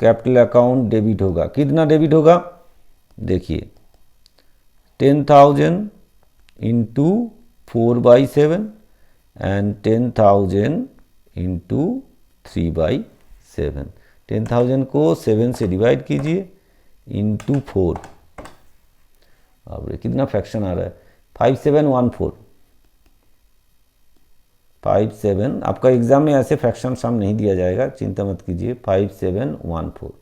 [SPEAKER 1] कैपिटल अकाउंट डेबिट होगा कितना? डेबिट होगा देखिए 10,000 इंटू 4/7 एंड 10,000 इंटू 3/7। 10,000 को 7 से डिवाइड कीजिए इंटू 4, अब कितना फ्रैक्शन आ रहा है? 5714। 57, आपका एग्जाम में ऐसे फ्रैक्शन सम नहीं दिया जाएगा, चिंता मत कीजिए। 5714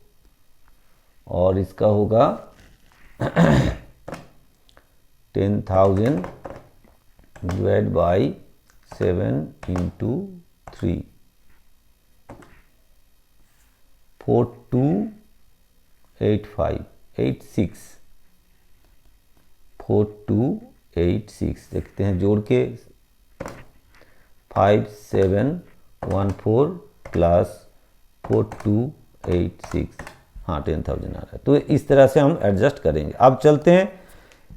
[SPEAKER 1] और इसका होगा 10,000 डिवाइड बाई 7 इंटू 3, 4286 4286 देखते हैं जोड़ के 5714 प्लस 4286, हाँ 10,000 आ रहा है। तो इस तरह से हम एडजस्ट करेंगे। अब चलते हैं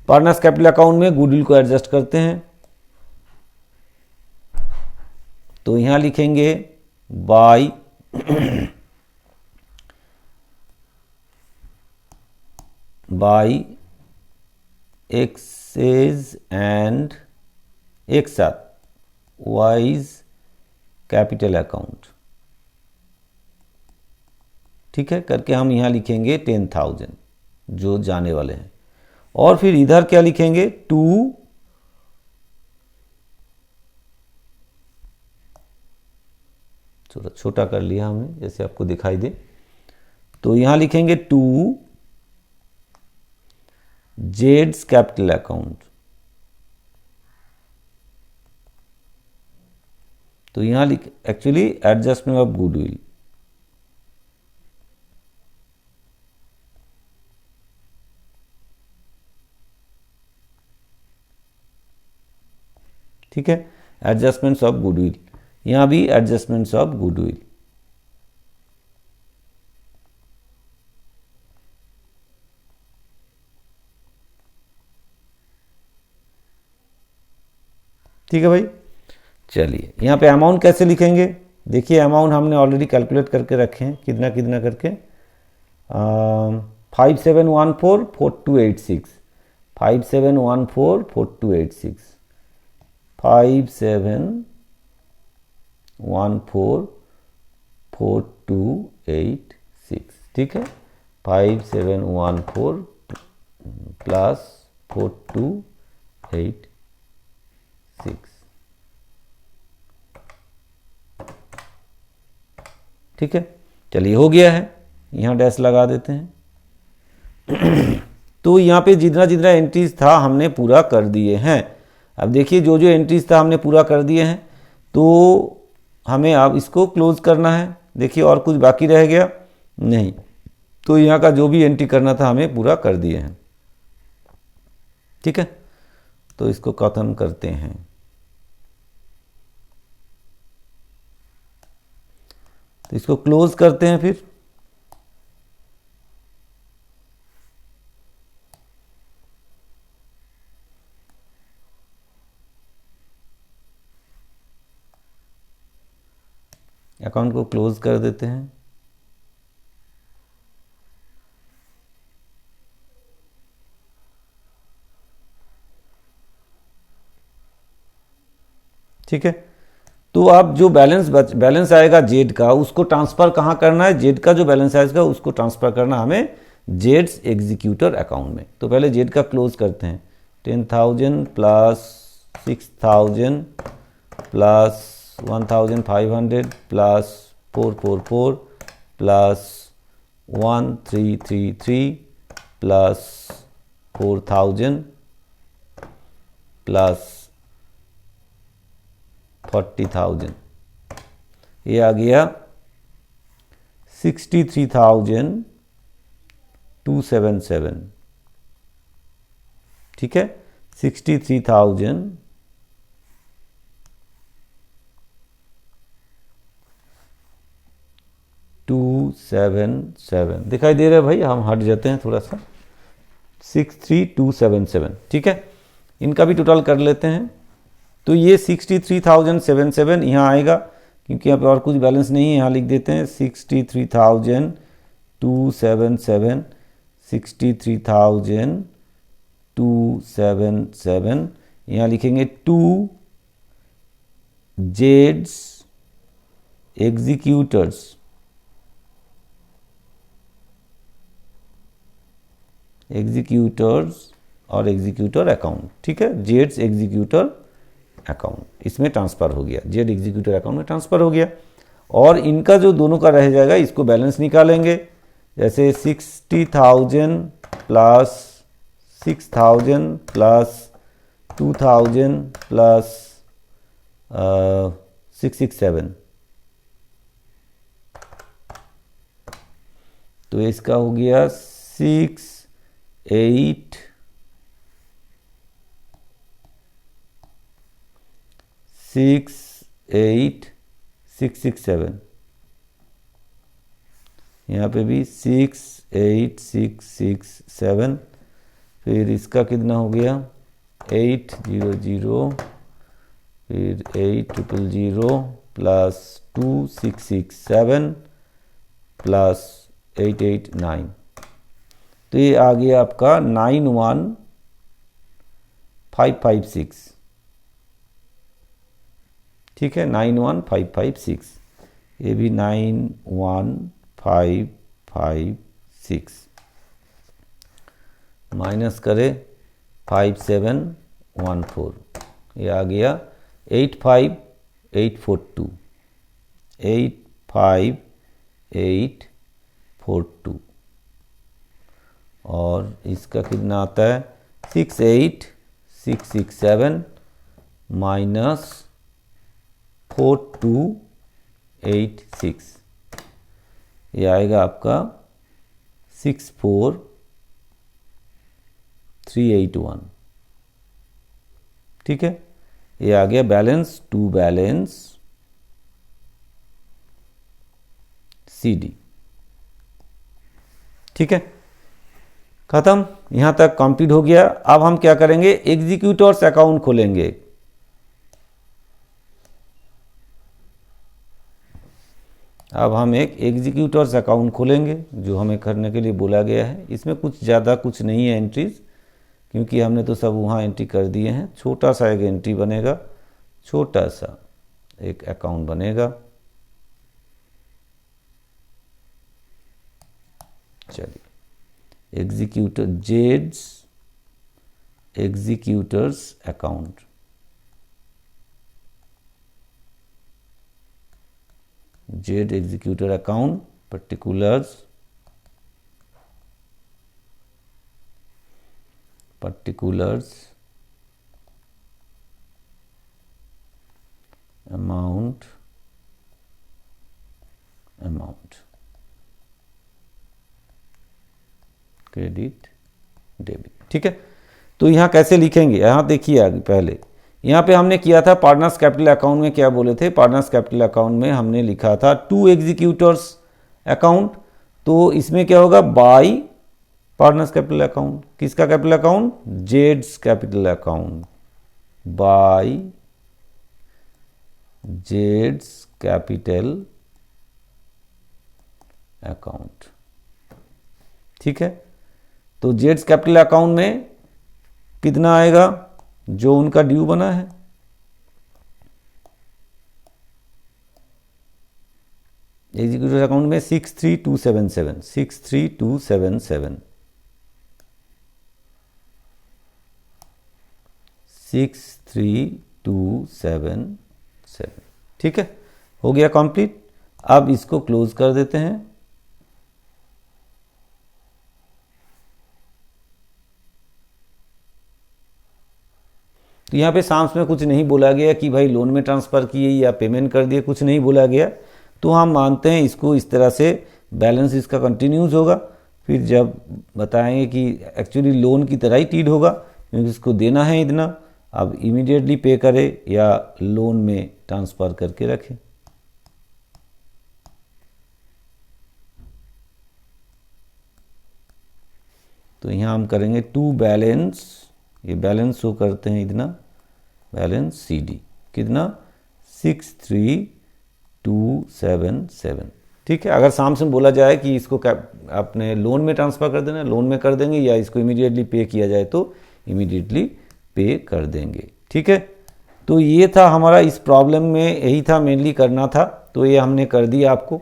[SPEAKER 1] पार्टनर्स कैपिटल अकाउंट में गुडविल को एडजस्ट करते हैं। तो यहां लिखेंगे बाय एक्सेस एंड एक साथ वाइज कैपिटल अकाउंट, ठीक है, करके हम यहां लिखेंगे 10,000 जो जाने वाले हैं, और फिर इधर क्या लिखेंगे? 2 छोटा कर लिया हमने जैसे आपको दिखाई दे, तो यहां लिखेंगे 2 जेड्स कैपिटल अकाउंट। तो यहां लिख एक्चुअली एडजस्टमेंट ऑफ गुडविल। ठीक है, एडजस्टमेंट्स ऑफ गुडविल, यहां भी एडजस्टमेंट्स ऑफ गुडविल। ठीक है भाई, चलिए यहां पे अमाउंट कैसे लिखेंगे? देखिए अमाउंट हमने ऑलरेडी कैलकुलेट करके रखे हैं, कितना कितना करके 57144286 57144286 57144286। ठीक है, 5714 प्लस 4286। ठीक है, चलिए हो गया है, यहाँ डैश लगा देते हैं। तो यहाँ पे जितना जितना एंट्रीज था हमने पूरा कर दिए हैं। अब देखिए जो जो एंट्रीज था हमने पूरा कर दिए हैं, तो हमें अब इसको क्लोज करना है। देखिए और कुछ बाकी रह गया नहीं, तो यहाँ का जो भी एंट्री करना था हमें पूरा कर दिए हैं। ठीक है, तो इसको खत्म करते हैं। तो इसको क्लोज करते हैं फिर। अकाउंट को क्लोज कर देते हैं। ठीक है, तो अब जो बैलेंस आएगा जेड का, उसको ट्रांसफर कहाँ करना है? जेड का जो बैलेंस आएगा उसको ट्रांसफर करना हमें जेड्स एग्जीक्यूटर अकाउंट में। तो पहले जेड का क्लोज करते हैं। 10,000 plus 6,000 plus 1,500 plus 444 plus 1,333 plus 4,000 plus 40,000, ये आ गया 63,277। ठीक है, 63,277 दिखाई दे रहा है भाई, हम हट जाते हैं थोड़ा सा। 63,277। ठीक है, इनका भी टोटल कर लेते हैं। तो ये 63,077 यहाँ आएगा, क्योंकि यहाँ पे और कुछ बैलेंस नहीं है, यहाँ लिख देते हैं 63,277 63,277। यहाँ लिखेंगे टू जेड्स एग्जीक्यूटर्स और एग्जीक्यूटर अकाउंट। ठीक है, जेड्स एग्जीक्यूटर अकाउंट इसमें ट्रांसफर हो गया, जेड एग्जीक्यूटर अकाउंट में ट्रांसफर हो गया। और इनका जो दोनों का रह जाएगा, इसको बैलेंस निकालेंगे। जैसे 60,000 प्लस 6,000 प्लस 2,000 प्लस 667, तो इसका हो गया 68667। यहाँ पे भी 68667। फिर इसका कितना हो गया 800, फिर 8000 प्लस 2667 प्लस 889। तो ये आ गया आपका 91556। ठीक है, 91556, ये भी 91556 माइनस करें 5714, ये आ गया 85842 85842। और इसका कितना आता है 68667 माइनस 4286, ये आएगा आपका 64381। ठीक है, ये आ गया बैलेंस टू बैलेंस CD। ठीक है, खत्म, यहां तक कंप्लीट हो गया। अब हम क्या करेंगे, एग्जीक्यूटर्स अकाउंट खोलेंगे। अब हम एक एग्जीक्यूटर्स अकाउंट खोलेंगे जो हमें करने के लिए बोला गया है। इसमें कुछ ज़्यादा कुछ नहीं है एंट्रीज, क्योंकि हमने तो सब वहाँ एंट्री कर दिए हैं। छोटा सा एक एंट्री बनेगा, छोटा सा एक अकाउंट बनेगा। चलिए, executor Jades executors account, Z executor account particulars amount credit debit. ठीक है, तो यहाँ कैसे लिखेंगे, यहाँ देखिए आगे। पहले यहाँ पे हमने किया था पार्टनर्स कैपिटल अकाउंट में क्या बोले थे, पार्टनर्स कैपिटल अकाउंट में हमने लिखा था टू एग्जीक्यूटर्स अकाउंट। तो इसमें क्या होगा, बाई पार्टनर्स कैपिटल अकाउंट। किसका capital account, Jades capital account, by Jades capital account. ठीक है, तो जेड्स कैपिटल अकाउंट में कितना आएगा, जो उनका ड्यू बना है, एग्जीक्यूटिव अकाउंट में 63277 63277 63277। ठीक है, हो गया कंप्लीट। अब इसको क्लोज कर देते हैं। तो यहाँ पे साम्स में कुछ नहीं बोला गया कि भाई लोन में ट्रांसफ़र किए या पेमेंट कर दिए, कुछ नहीं बोला गया। तो हम मानते हैं इसको इस तरह से बैलेंस इसका कंटिन्यूज होगा। फिर जब बताएंगे कि एक्चुअली लोन की तरह ही ट्रीट होगा, क्योंकि इसको देना है इतना, अब इमीडिएटली पे करे या लोन में ट्रांसफ़र करके रखें। तो यहाँ हम करेंगे टू बैलेंस, ये बैलेंस शो करते हैं इतना, बैलेंस CD कितना 63277। ठीक है, अगर सामने बोला जाए कि इसको अपने लोन में ट्रांसफ़र कर देना, लोन में कर देंगे, या इसको इमीडिएटली पे किया जाए तो इमीडिएटली पे कर देंगे। ठीक है, तो ये था हमारा इस प्रॉब्लम में, यही था मेनली करना था। तो ये हमने कर दिया आपको।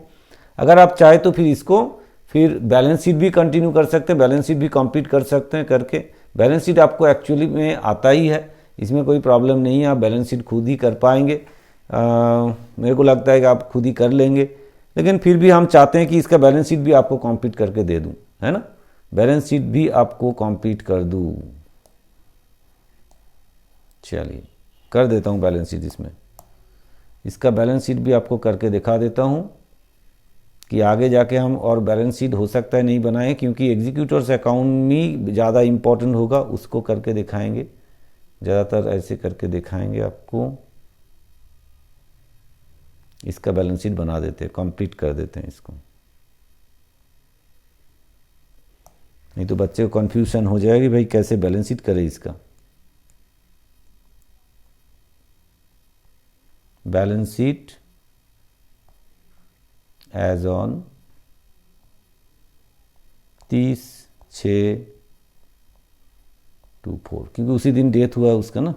[SPEAKER 1] अगर आप चाहे तो फिर इसको फिर बैलेंस शीट भी कंटिन्यू कर सकते हैं, बैलेंस शीट भी कंप्लीट कर सकते हैं करके। बैलेंस शीट आपको एक्चुअली में आता ही है, इसमें कोई प्रॉब्लम नहीं है, आप बैलेंस शीट खुद ही कर पाएंगे। मेरे को लगता है कि आप खुद ही कर लेंगे, लेकिन फिर भी हम चाहते हैं कि इसका बैलेंस शीट भी आपको कंप्लीट करके दे दूं, है ना, बैलेंस शीट भी आपको कंप्लीट कर दूं। चलिए, कर देता हूं बैलेंस शीट। इसमें इसका बैलेंस शीट भी आपको करके दिखा देता हूं कि आगे जाके हम और बैलेंस शीट हो सकता है नहीं बनाएं, क्योंकि एग्जीक्यूटर्स अकाउंट में ज़्यादा इम्पोर्टेंट होगा, उसको करके दिखाएंगे, ज़्यादातर ऐसे करके दिखाएंगे आपको। इसका बैलेंस शीट बना देते हैं, कंप्लीट कर देते हैं इसको, नहीं तो बच्चे को कन्फ्यूजन हो जाएगी भाई कैसे बैलेंस शीट करे इसका। बैलेंस शीट एज ऑन 30/6/24, क्योंकि उसी दिन डेथ हुआ है उसका ना।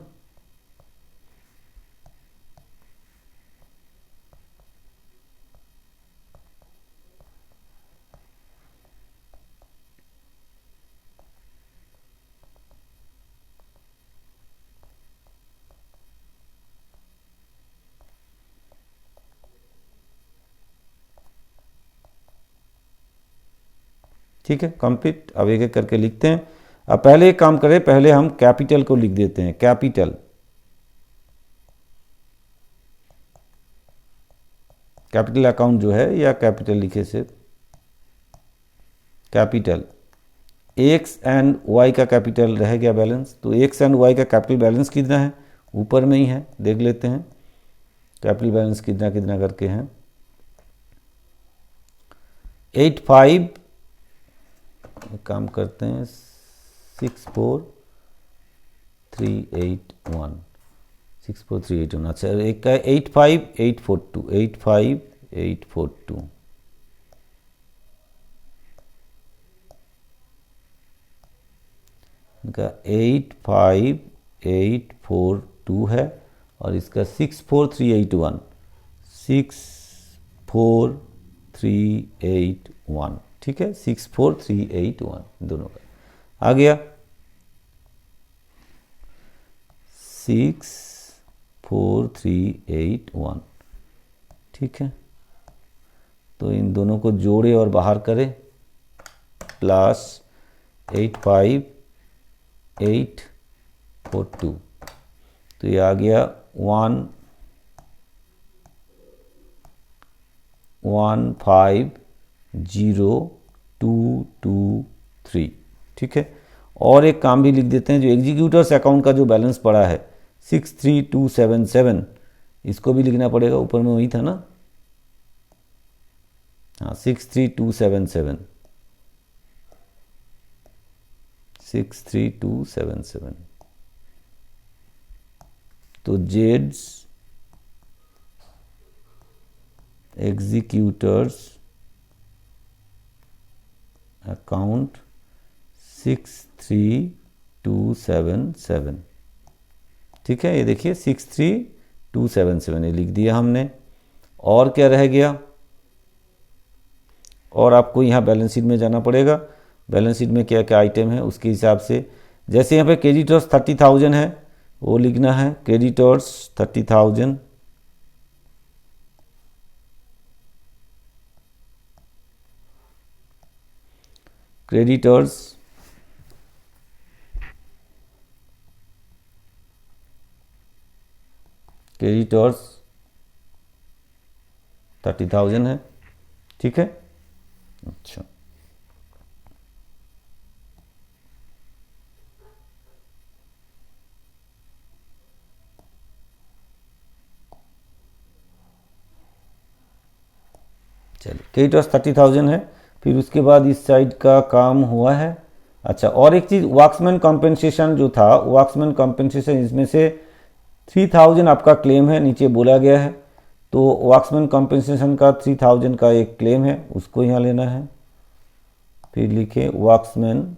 [SPEAKER 1] ठीक है, कंप्लीट। अब एक एक करके लिखते हैं। अब पहले एक काम करें, पहले हम कैपिटल को लिख देते हैं। कैपिटल, कैपिटल अकाउंट जो है, या कैपिटल लिखे से कैपिटल, एक्स एंड वाई का कैपिटल रह गया बैलेंस। तो एक्स एंड वाई का कैपिटल बैलेंस कितना है, ऊपर में ही है, देख लेते हैं कैपिटल बैलेंस कितना कितना करके हैं। 85, काम करते हैं 64381, 64381। अच्छा, एक का 85842, 85842, इनका 85842 है, और इसका 64381, 64381, ठीक है, 64381 दोनों का आ गया। 64381, ठीक है। तो इन दोनों को जोड़े और बाहर करें, प्लस 85842, तो ये आ गया 1150223, ठीक है। और एक काम भी लिख देते हैं, जो एग्जीक्यूटर्स अकाउंट का जो बैलेंस पड़ा है 63277, इसको भी लिखना पड़ेगा, ऊपर में वही था ना, हाँ 63277, 63277। तो जेड्स एग्जीक्यूटर्स अकाउंट 63277, ठीक है। ये देखिए 63277 ये लिख दिया हमने। और क्या रह गया, और आपको यहाँ बैलेंस शीट में जाना पड़ेगा। बैलेंस शीट में क्या क्या आइटम है उसके हिसाब से, जैसे यहाँ पे क्रेडिटर्स 30,000 है, वो लिखना है क्रेडिटर्स 30,000, क्रेडिटर्स 30,000 है, ठीक है। अच्छा, चलिए क्रेडिटर्स 30,000 है। फिर उसके बाद इस साइड का काम हुआ है। अच्छा, और एक चीज़, वॉक्समैन कॉम्पेंसेशन जो था, वॉक्समैन कॉम्पेंसेशन, इसमें से 3000 आपका क्लेम है, नीचे बोला गया है। तो वॉक्समैन कॉम्पेंसेशन का 3000 का एक क्लेम है, उसको यहाँ लेना है। फिर लिखे Voxman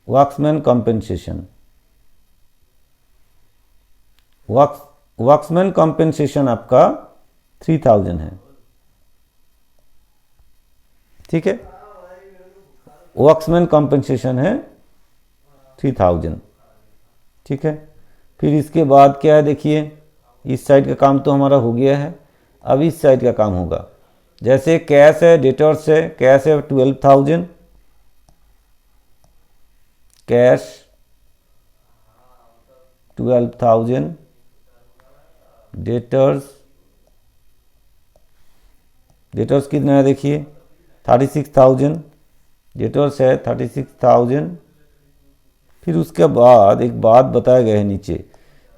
[SPEAKER 1] Voxman compensation, Voxman compensation आपका 3000 है, ठीक है। वॉक्समैन कॉम्पेंसेशन है 3000, ठीक है। फिर इसके बाद क्या है, देखिए इस साइड का काम तो हमारा हो गया है। अब इस साइड का काम होगा, जैसे कैश है, डेटर्स है, कैश है 12,000, कैश 12,000, डेटर्स कितना है, देखिए 36,000, डेटर्स है 36,000। फिर उसके बाद एक बात बताया गया है नीचे,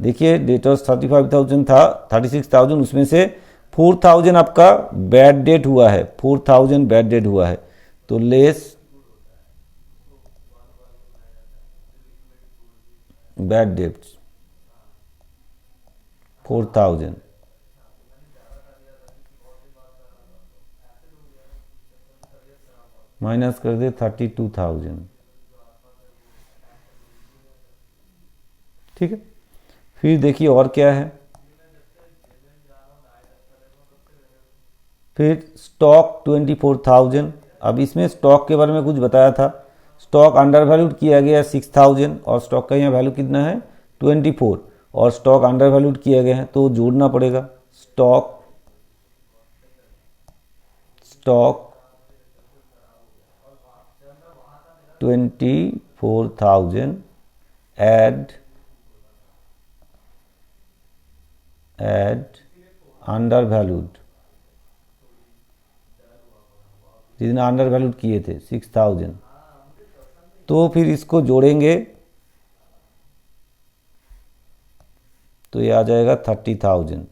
[SPEAKER 1] देखिए डेटर्स 35,000 था, 36,000, उसमें से 4,000 आपका बैड डेट हुआ है, 4,000 बैड डेट हुआ है, तो लेस बैड डेट्स 4,000, माइनस कर दे 32,000, ठीक है। फिर देखिए और क्या है, फिर स्टॉक 24,000। अब इसमें स्टॉक के बारे में कुछ बताया था, स्टॉक अंडर वैल्यूड किया गया 6,000 और स्टॉक का यहाँ वैल्यू कितना है 24 और स्टॉक अंडर वैल्यूड किया गया है तो जोड़ना पड़ेगा। स्टॉक 24,000 add अंडर वैल्यूड, जितने अंडर वैल्यूड किए थे 6,000, तो फिर इसको जोड़ेंगे तो ये आ जाएगा 30,000।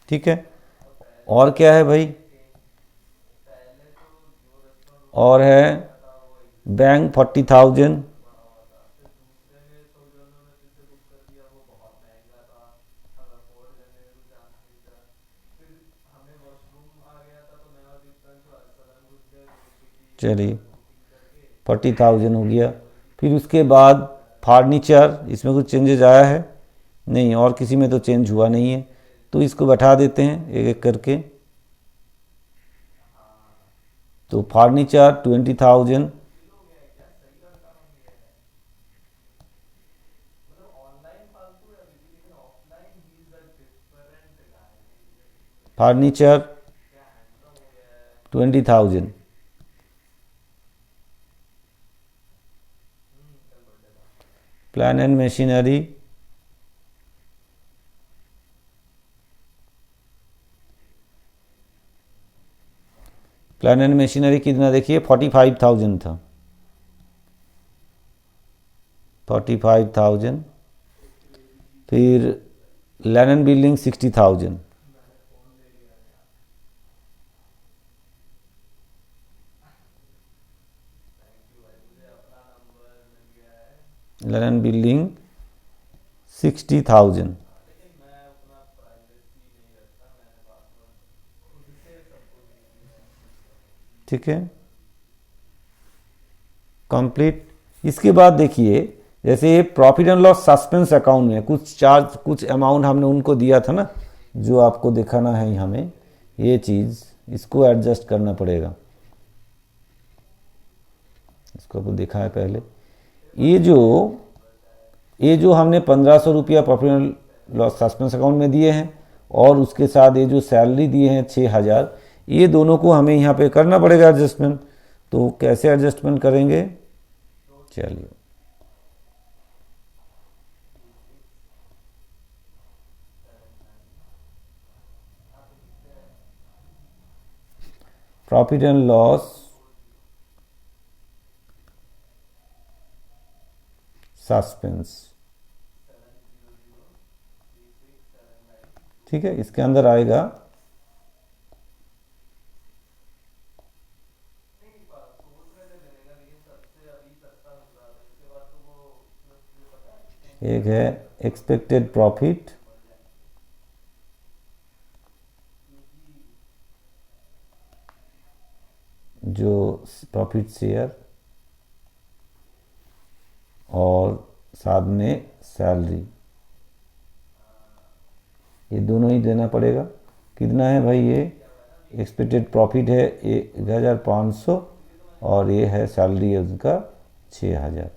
[SPEAKER 1] ठीक है, और क्या है भाई, और है बैंक 40,000, चलिए 40,000 हो गया। फिर उसके बाद फर्नीचर, इसमें कुछ चेंजेस आया है नहीं, और किसी में तो चेंज हुआ नहीं है, तो इसको बैठा देते हैं एक एक करके। तो furniture 20,000, furniture 20,000, plan and machinery कितना देखिए 45,000 था, 45,000। फिर land and building 60,000, land and building 60,000। ठीक है, कंप्लीट। इसके बाद देखिए, जैसे profit and loss suspense account में कुछ चार्ज, कुछ अमाउंट हमने उनको दिया था ना, जो आपको दिखाना है हमें ये चीज़, इसको एडजस्ट करना पड़ेगा। इसको आपको देखा है पहले, ये जो हमने 1,500 रुपया profit and loss suspense account में दिए हैं और उसके साथ ये जो सैलरी दिए हैं 6,000, ये दोनों को हमें यहाँ पे करना पड़ेगा एडजस्टमेंट। तो कैसे एडजस्टमेंट करेंगे, चलिए प्रॉफिट एंड लॉस सस्पेंस, ठीक है, इसके अंदर आएगा एक है एक्सपेक्टेड प्रॉफिट, जो प्रॉफिट शेयर, और साथ में सैलरी, ये दोनों ही देना पड़ेगा। कितना है भाई, ये एक्सपेक्टेड प्रॉफिट है 1,500 और ये है सैलरी है उसका 6,000।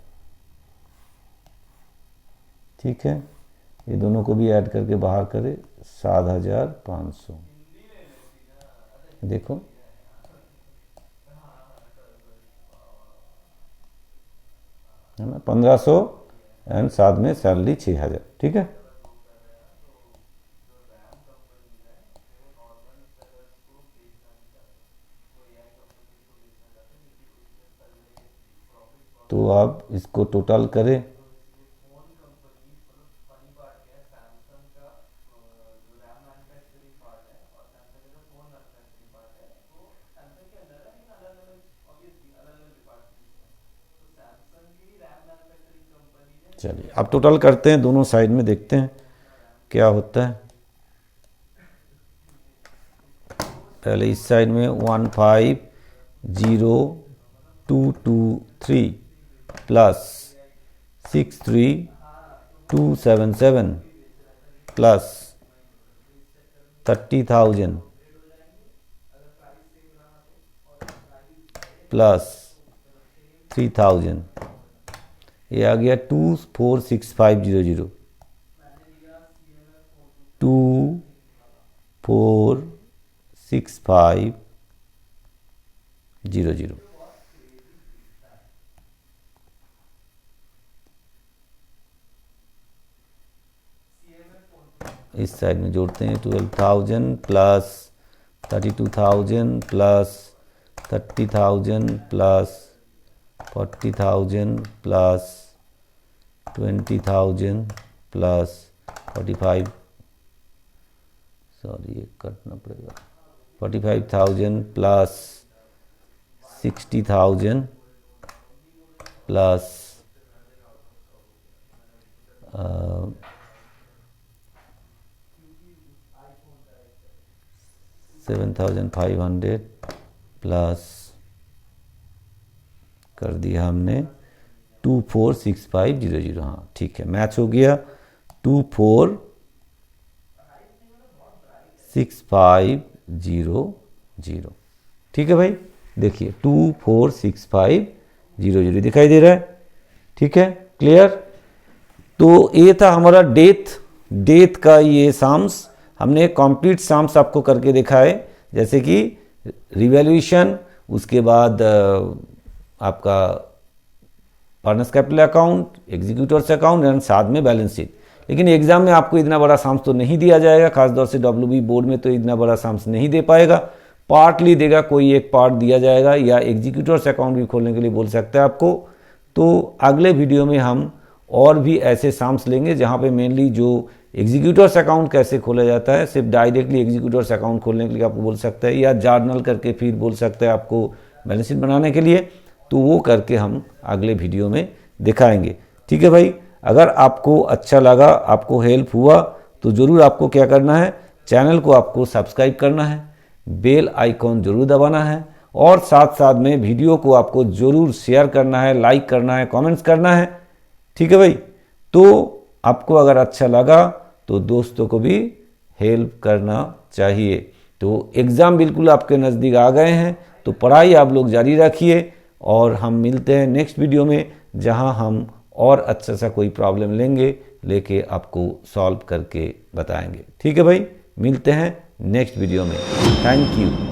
[SPEAKER 1] ठीक है, ये दोनों को भी ऐड करके बाहर करें 7,500। देखो है ना, 1,500 एंड साथ में सैलरी 6,000। ठीक है, तो आप इसको टोटल करें, चलिए अब टोटल करते हैं दोनों साइड में, देखते हैं क्या होता है। पहले इस साइड में 15,0223 प्लस 63,277 प्लस 30,000 प्लस 3000, ये आ गया 246500, 246500। इस साइड में जोड़ते हैं 12,000 plus 32,000 plus 30,000 plus 40,000 plus 20,000 plus 45, sorry ये कटना पड़ेगा, 45,000 प्लस 60,000 प्लस 7,500 प्लस कर दिया हमने 246500। हाँ ठीक है, मैच हो गया 246500। ठीक है भाई, देखिए 246500 दिखाई दे रहा है। ठीक है, क्लियर। तो ये था हमारा डेथ का ये साम्स। हमने कंप्लीट साम्स आपको करके दिखाए, जैसे कि रिवैल्यूएशन, उसके बाद आपका partners capital account, executors account and साथ में बैलेंस शीट। लेकिन एग्जाम में आपको इतना बड़ा साम्स तो नहीं दिया जाएगा, खासतौर से WB बोर्ड में तो इतना बड़ा साम्स नहीं दे पाएगा, पार्टली देगा, कोई एक पार्ट दिया जाएगा, या एग्जीक्यूटर्स अकाउंट भी खोलने के लिए बोल सकता है आपको। तो अगले वीडियो में हम और भी ऐसे साम्स लेंगे जहाँ पे मेनली जो एग्जीक्यूटर्स अकाउंट कैसे खोला जाता है, सिर्फ डायरेक्टली एग्जीक्यूटर्स अकाउंट खोलने के लिए आपको बोल सकता है, या जर्नल करके फिर बोल सकता है आपको बैलेंस शीट बनाने के लिए, तो वो करके हम अगले वीडियो में दिखाएंगे। ठीक है भाई, अगर आपको अच्छा लगा, आपको हेल्प हुआ, तो ज़रूर आपको क्या करना है, चैनल को आपको सब्सक्राइब करना है, बेल आइकॉन जरूर दबाना है, और साथ साथ में वीडियो को आपको ज़रूर शेयर करना है, लाइक करना है, कमेंट्स करना है। ठीक है भाई, तो आपको अगर अच्छा लगा तो दोस्तों को भी हेल्प करना चाहिए। तो एग्ज़ाम बिल्कुल आपके नज़दीक आ गए हैं, तो पढ़ाई आप लोग जारी रखिए, और हम मिलते हैं नेक्स्ट वीडियो में, जहां हम और अच्छा सा कोई प्रॉब्लम लेके आपको सॉल्व करके बताएंगे। ठीक है भाई, मिलते हैं नेक्स्ट वीडियो में। Thank you.